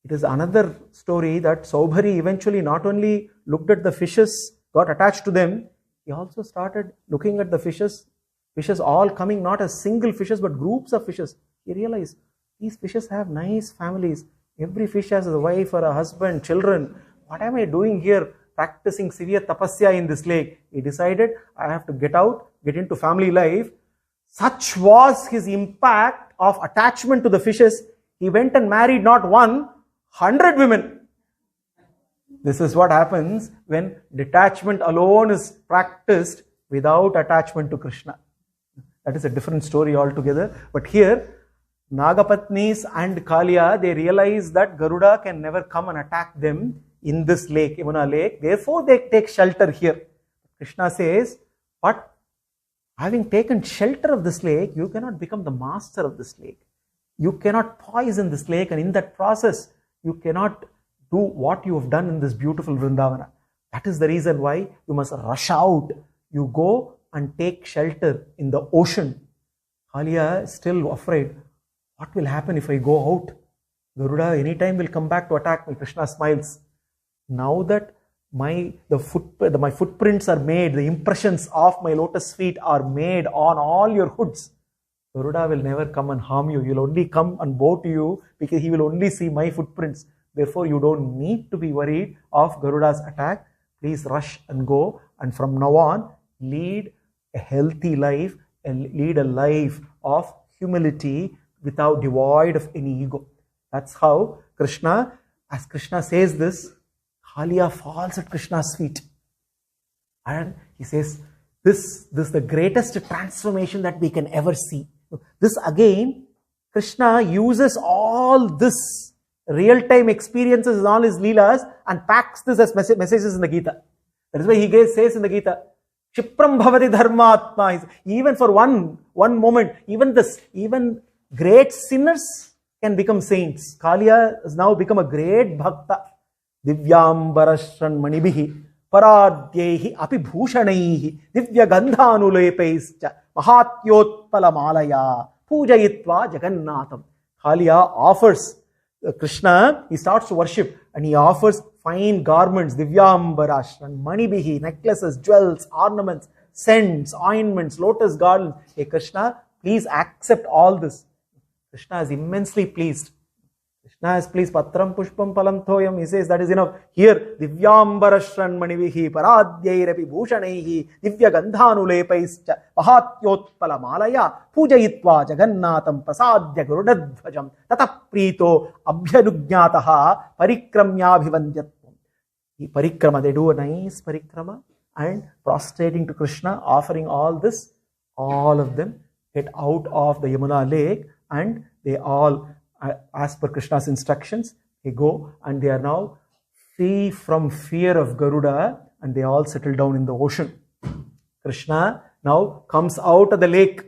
Speaker 1: It is another story that Saubhari eventually not only looked at the fishes, got attached to them, he also started looking at the fishes all coming not as single fishes but groups of fishes. He realized these fishes have nice families. Every fish has a wife or a husband, children. What am I doing here practicing severe tapasya in this lake? He decided, I have to get out, get into family life. Such was his impact of attachment to the fishes. He went and married not 100 women. This is what happens when detachment alone is practiced without attachment to Krishna. That is a different story altogether. But here, Nagapatnis and Kaliya, they realize that Garuda can never come and attack them in this lake, Yamuna lake. Therefore, they take shelter here. Krishna says, but having taken shelter of this lake, you cannot become the master of this lake. You cannot poison this lake, and in that process, you cannot do what you have done in this beautiful Vrindavana. That is the reason why you must rush out. You go and take shelter in the ocean. Kaliya is still afraid. What will happen if I go out? Garuda anytime will come back to attack me. Krishna smiles. Now that my footprints are made, the impressions of my lotus feet are made on all your hoods, Garuda will never come and harm you. He will only come and bow to you because he will only see my footprints. Therefore, you don't need to be worried of Garuda's attack. Please rush and go. And from now on, lead a healthy life and lead a life of humility devoid of any ego. That's how Krishna, as Krishna says this, Kaliya falls at Krishna's feet. And he says, this is the greatest transformation that we can ever see. This again, Krishna uses all this real-time experiences in all his Leelas and packs this as messages in the Gita. That is why he says in the Gita, Kshipram bhavati dharmatma. Even for one moment, even great sinners can become saints. Kaliya has now become a great bhakta. Divyambarashran manibihi paradyehi api bhushanaihi divya gandhanulepaischa mahatyotpala malaya pujayitva jagannatham. Kaliya offers Krishna, he starts to worship and he offers fine garments, divyambarashran, manibihi, necklaces, jewels, ornaments, scents, ointments, lotus garlands. Hey Krishna, please accept all this. Krishna is immensely pleased. Krishna is pleased. Patram pushpam palam thoyam. He says that is enough. Here, divyambarashran manivihi paradyairapi bhushanaihi divya gandhanulepaischa pahatyotpala malaya pujayitva jagannatham prasadya gurudadhvajam tatah prito abhyanugnataha parikramyabhivandyatvam. Parikrama, they do a nice parikrama and prostrating to Krishna, offering all this, all of them get out of the Yamuna lake and they all, as per Krishna's instructions, they go and they are now free from fear of Garuda and they all settle down in the ocean. Krishna now comes out of the lake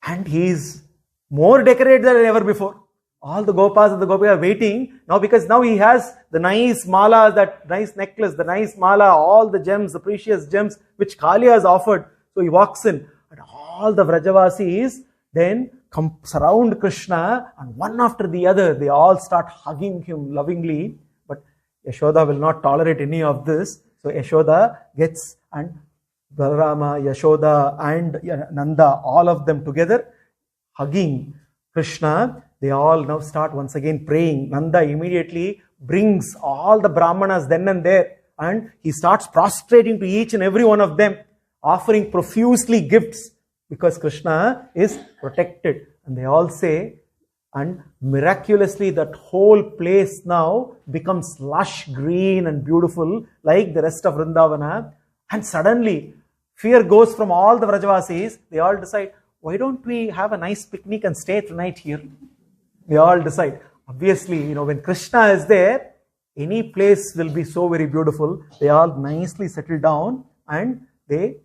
Speaker 1: and he is more decorated than ever before. All the Gopas and the Gopi are waiting now because now he has the nice mala, that nice necklace, the nice mala, all the gems, the precious gems which Kali has offered. So he walks in and all the Vrajavasis then come surround Krishna and one after the other they all start hugging him lovingly. But Yashoda will not tolerate any of this. So Yashoda gets, and Balarama, Yashoda and Nanda, all of them together hugging Krishna. They all now start once again praying. Nanda immediately brings all the Brahmanas then and there and he starts prostrating to each and every one of them, offering profusely gifts because Krishna is protected. And they all say, and miraculously that whole place now becomes lush green and beautiful like the rest of Vrindavana. And suddenly fear goes from all the Vrajavasis. They all decide, why don't we have a nice picnic and stay tonight here? They all decide. Obviously, when Krishna is there, any place will be so very beautiful. They all nicely settle down and they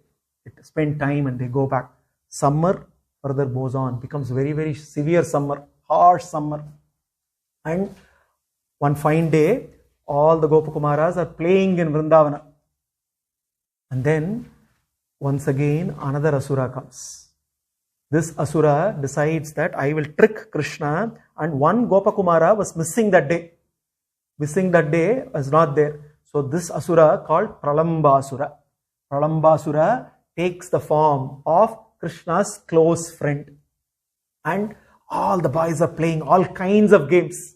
Speaker 1: spend time and they go back. Summer further goes on, becomes very, very severe summer, harsh summer. And one fine day, all the Gopakumaras are playing in Vrindavana. And then, once again, another Asura comes. This Asura decides that I will trick Krishna, and one Gopakumara was missing that day. Missing that day was not there. So this Asura called Pralambasura. Pralambasura takes the form of Krishna's close friend. And all the boys are playing all kinds of games.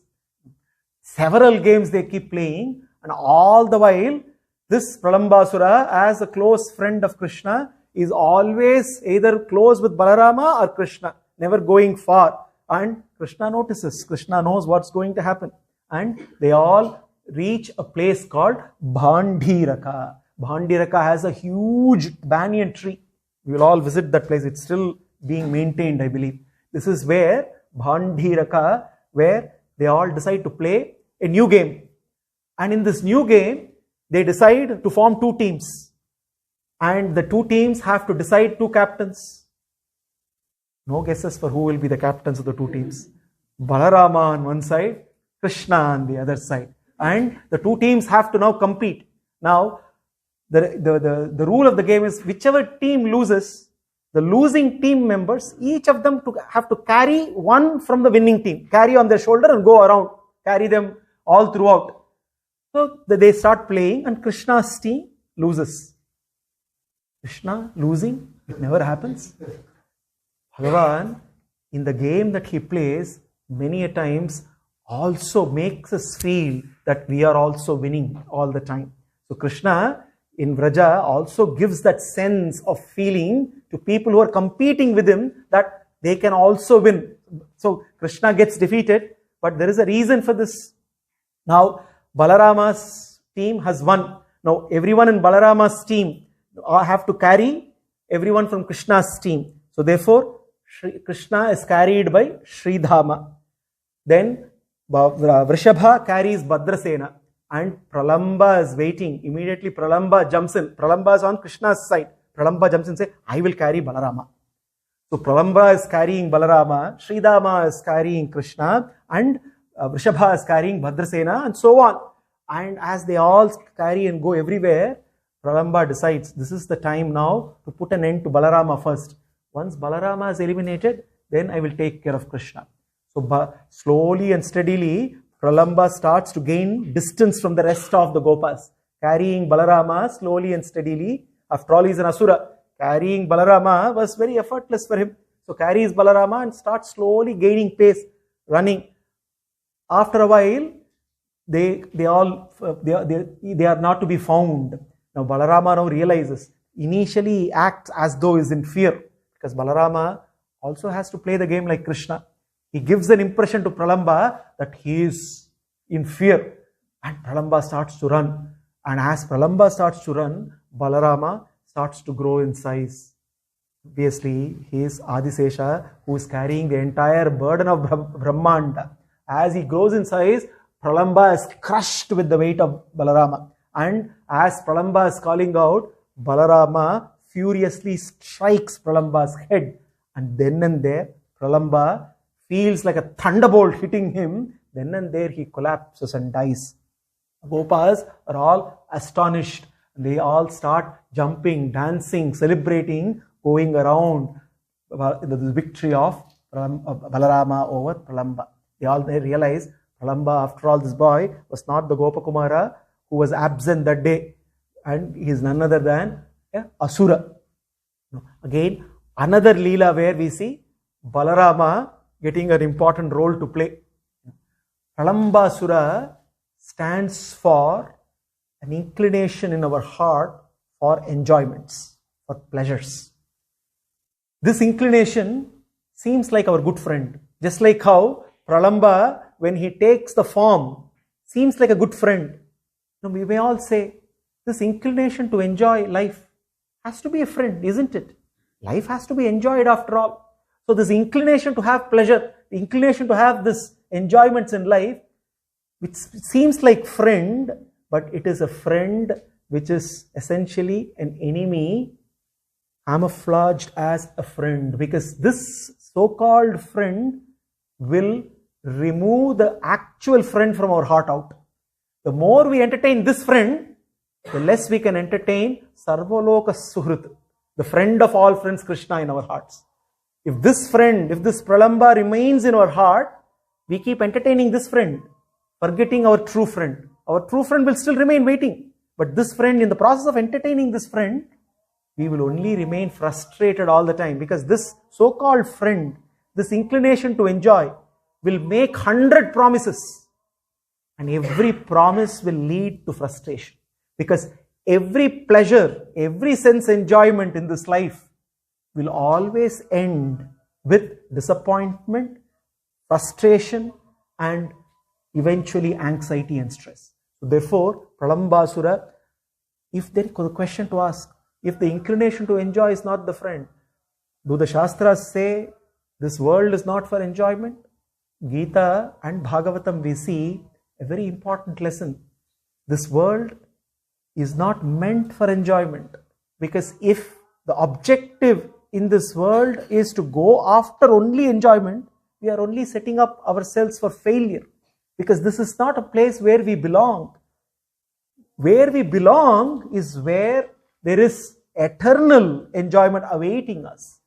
Speaker 1: Several games they keep playing, and all the while this Pralambasura, as a close friend of Krishna, is always either close with Balarama or Krishna, never going far. And Krishna notices, Krishna knows what's going to happen. And they all reach a place called Bhandiraka. Bhandiraka has a huge banyan tree. We will all visit that place. It's still being maintained, I believe. This is where Bhandiraka, where they all decide to play a new game. And in this new game, they decide to form two teams. And the two teams have to decide two captains. No guesses for who will be the captains of the two teams. Balarama on one side, Krishna on the other side. And the two teams have to now compete. Now, the rule of the game is whichever team loses, the losing team members, each of them have to carry one from the winning team. Carry on their shoulder and go around. Carry them all throughout. So they start playing and Krishna's team loses. Krishna losing, it never happens. Bhagavan, in the game that he plays, many a times also makes us feel that we are also winning all the time. So Krishna in Vraja also gives that sense of feeling to people who are competing with him that they can also win. So Krishna gets defeated, but there is a reason for this. Now Balarama's team has won. Now everyone in Balarama's team have to carry everyone from Krishna's team. So therefore, Krishna is carried by Sridhama. Then Vrishabha carries Bhadrasena and Pralamba is waiting. Immediately Pralamba jumps in. Pralamba is on Krishna's side. Pralamba jumps in and says, I will carry Balarama. So Pralamba is carrying Balarama, Sridhama is carrying Krishna, and Vrishabha is carrying Bhadrasena, and so on. And as they all carry and go everywhere, Pralamba decides this is the time now to put an end to Balarama first. Once Balarama is eliminated, then I will take care of Krishna. So slowly and steadily, Pralamba starts to gain distance from the rest of the Gopas. Carrying Balarama slowly and steadily. After all, he is an Asura. Carrying Balarama was very effortless for him. So carries Balarama and starts slowly gaining pace, running. After a while, they are not to be found. Now Balarama now realizes, initially he acts as though he is in fear, because Balarama also has to play the game like Krishna. He gives an impression to Pralamba that he is in fear, and Pralamba starts to run. And as Pralamba starts to run, Balarama starts to grow in size. Obviously, he is Adisesha, who is carrying the entire burden of Brahmanda. As he grows in size, Pralamba is crushed with the weight of Balarama. And as Pralamba is calling out, Balarama furiously strikes Pralamba's head. And then and there, Pralamba feels like a thunderbolt hitting him. Then and there, he collapses and dies. Gopas are all astonished. They all start jumping, dancing, celebrating, going around the victory of Balarama over Pralamba. They realize Pralamba, after all, this boy was not the Gopakumara who was absent that day, and he is none other than Asura. Again, another Leela where we see Balarama getting an important role to play. Pralambasura stands for an inclination in our heart for enjoyments, for pleasures. This inclination seems like our good friend, just like how Pralamba, when he takes the form, seems like a good friend. Now, we may all say, this inclination to enjoy life has to be a friend, isn't it? Life has to be enjoyed after all. So this inclination to have pleasure, the inclination to have this enjoyments in life, which seems like friend, but it is a friend which is essentially an enemy camouflaged as a friend, because this so-called friend will remove the actual friend from our heart out. The more we entertain this friend, the less we can entertain Sarvaloka Suhrit, the friend of all friends, Krishna, in our hearts. If this friend, if this Pralamba remains in our heart, we keep entertaining this friend, forgetting our true friend. Our true friend will still remain waiting. But this friend, in the process of entertaining this friend, we will only remain frustrated all the time, because this so-called friend, this inclination to enjoy, will make 100 promises, and every promise will lead to frustration, because every pleasure, every sense enjoyment in this life will always end with disappointment, frustration, and eventually anxiety and stress. So therefore, Pralambasura, if there is a question to ask, if the inclination to enjoy is not the friend, do the Shastras say this world is not for enjoyment? Gita and Bhagavatam, we see a very important lesson. This world is not meant for enjoyment, because if the objective in this world is to go after only enjoyment, we are only setting up ourselves for failure, because this is not a place where we belong. Where we belong is where there is eternal enjoyment awaiting us.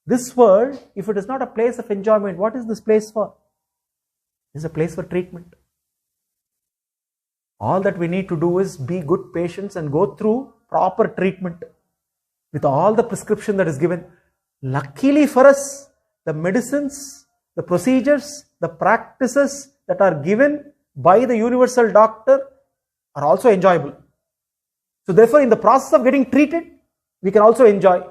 Speaker 1: This world, if it is not a place of enjoyment, what is this place for? It is a place for treatment. All that we need to do is be good patients and go through proper treatment with all the prescription that is given. Luckily for us, the medicines, the procedures, the practices that are given by the universal doctor are also enjoyable. So therefore, in the process of getting treated, we can also enjoy.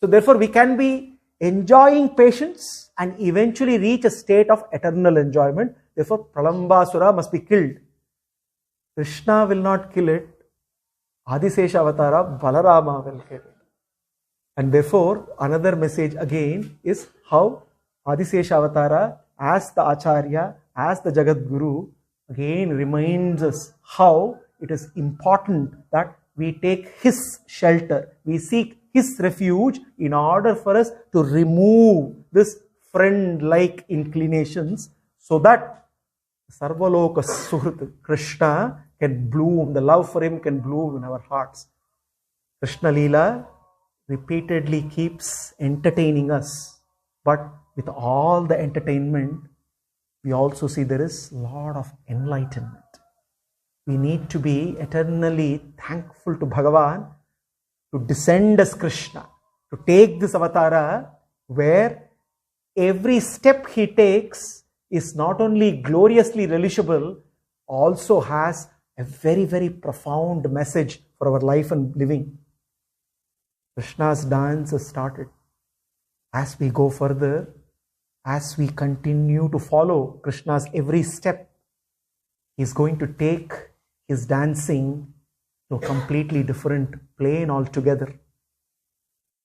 Speaker 1: So therefore, we can be enjoying patients and eventually reach a state of eternal enjoyment. Therefore, Pralambasura must be killed. Krishna will not kill it. Adisesha Avatara, Balarama will kill it. And therefore, another message again is how Adisesha Avatara, as the Acharya, as the Jagat Guru, again reminds us how it is important that we take his shelter, we seek his refuge in order for us to remove this friend-like inclinations, so that Sarvaloka Suhrit, Krishna, can bloom, the love for him can bloom in our hearts. Krishna Leela repeatedly keeps entertaining us, but with all the entertainment, we also see there is a lot of enlightenment. We need to be eternally thankful to Bhagavan to descend as Krishna, to take this avatara where every step he takes is not only gloriously relishable, also has a very, very profound message for our life and living. Krishna's dance has started. As we go further, as we continue to follow Krishna's every step, he's going to take his dancing to a completely different plane altogether.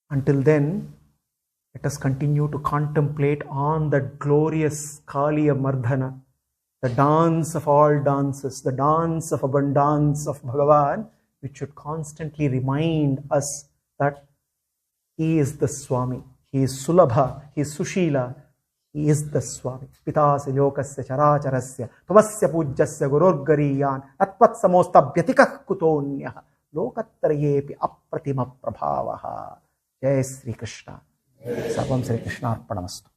Speaker 1: Until then, let us continue to contemplate on that glorious Kaliyamardhana, the dance of all dances, the dance of abundance of Bhagavan, which should constantly remind us that he is the Swami, he is Sulabha, he is Sushila, he is the Swami. Pitase lokasya characharasya tavasya pujyasya gururgariyan atvat samosta bhyatikah kutonyah lokatrayepi apratima prabhavaha. Jai Sri Krishna. Sarvam Sri Krishna Arpanamastu.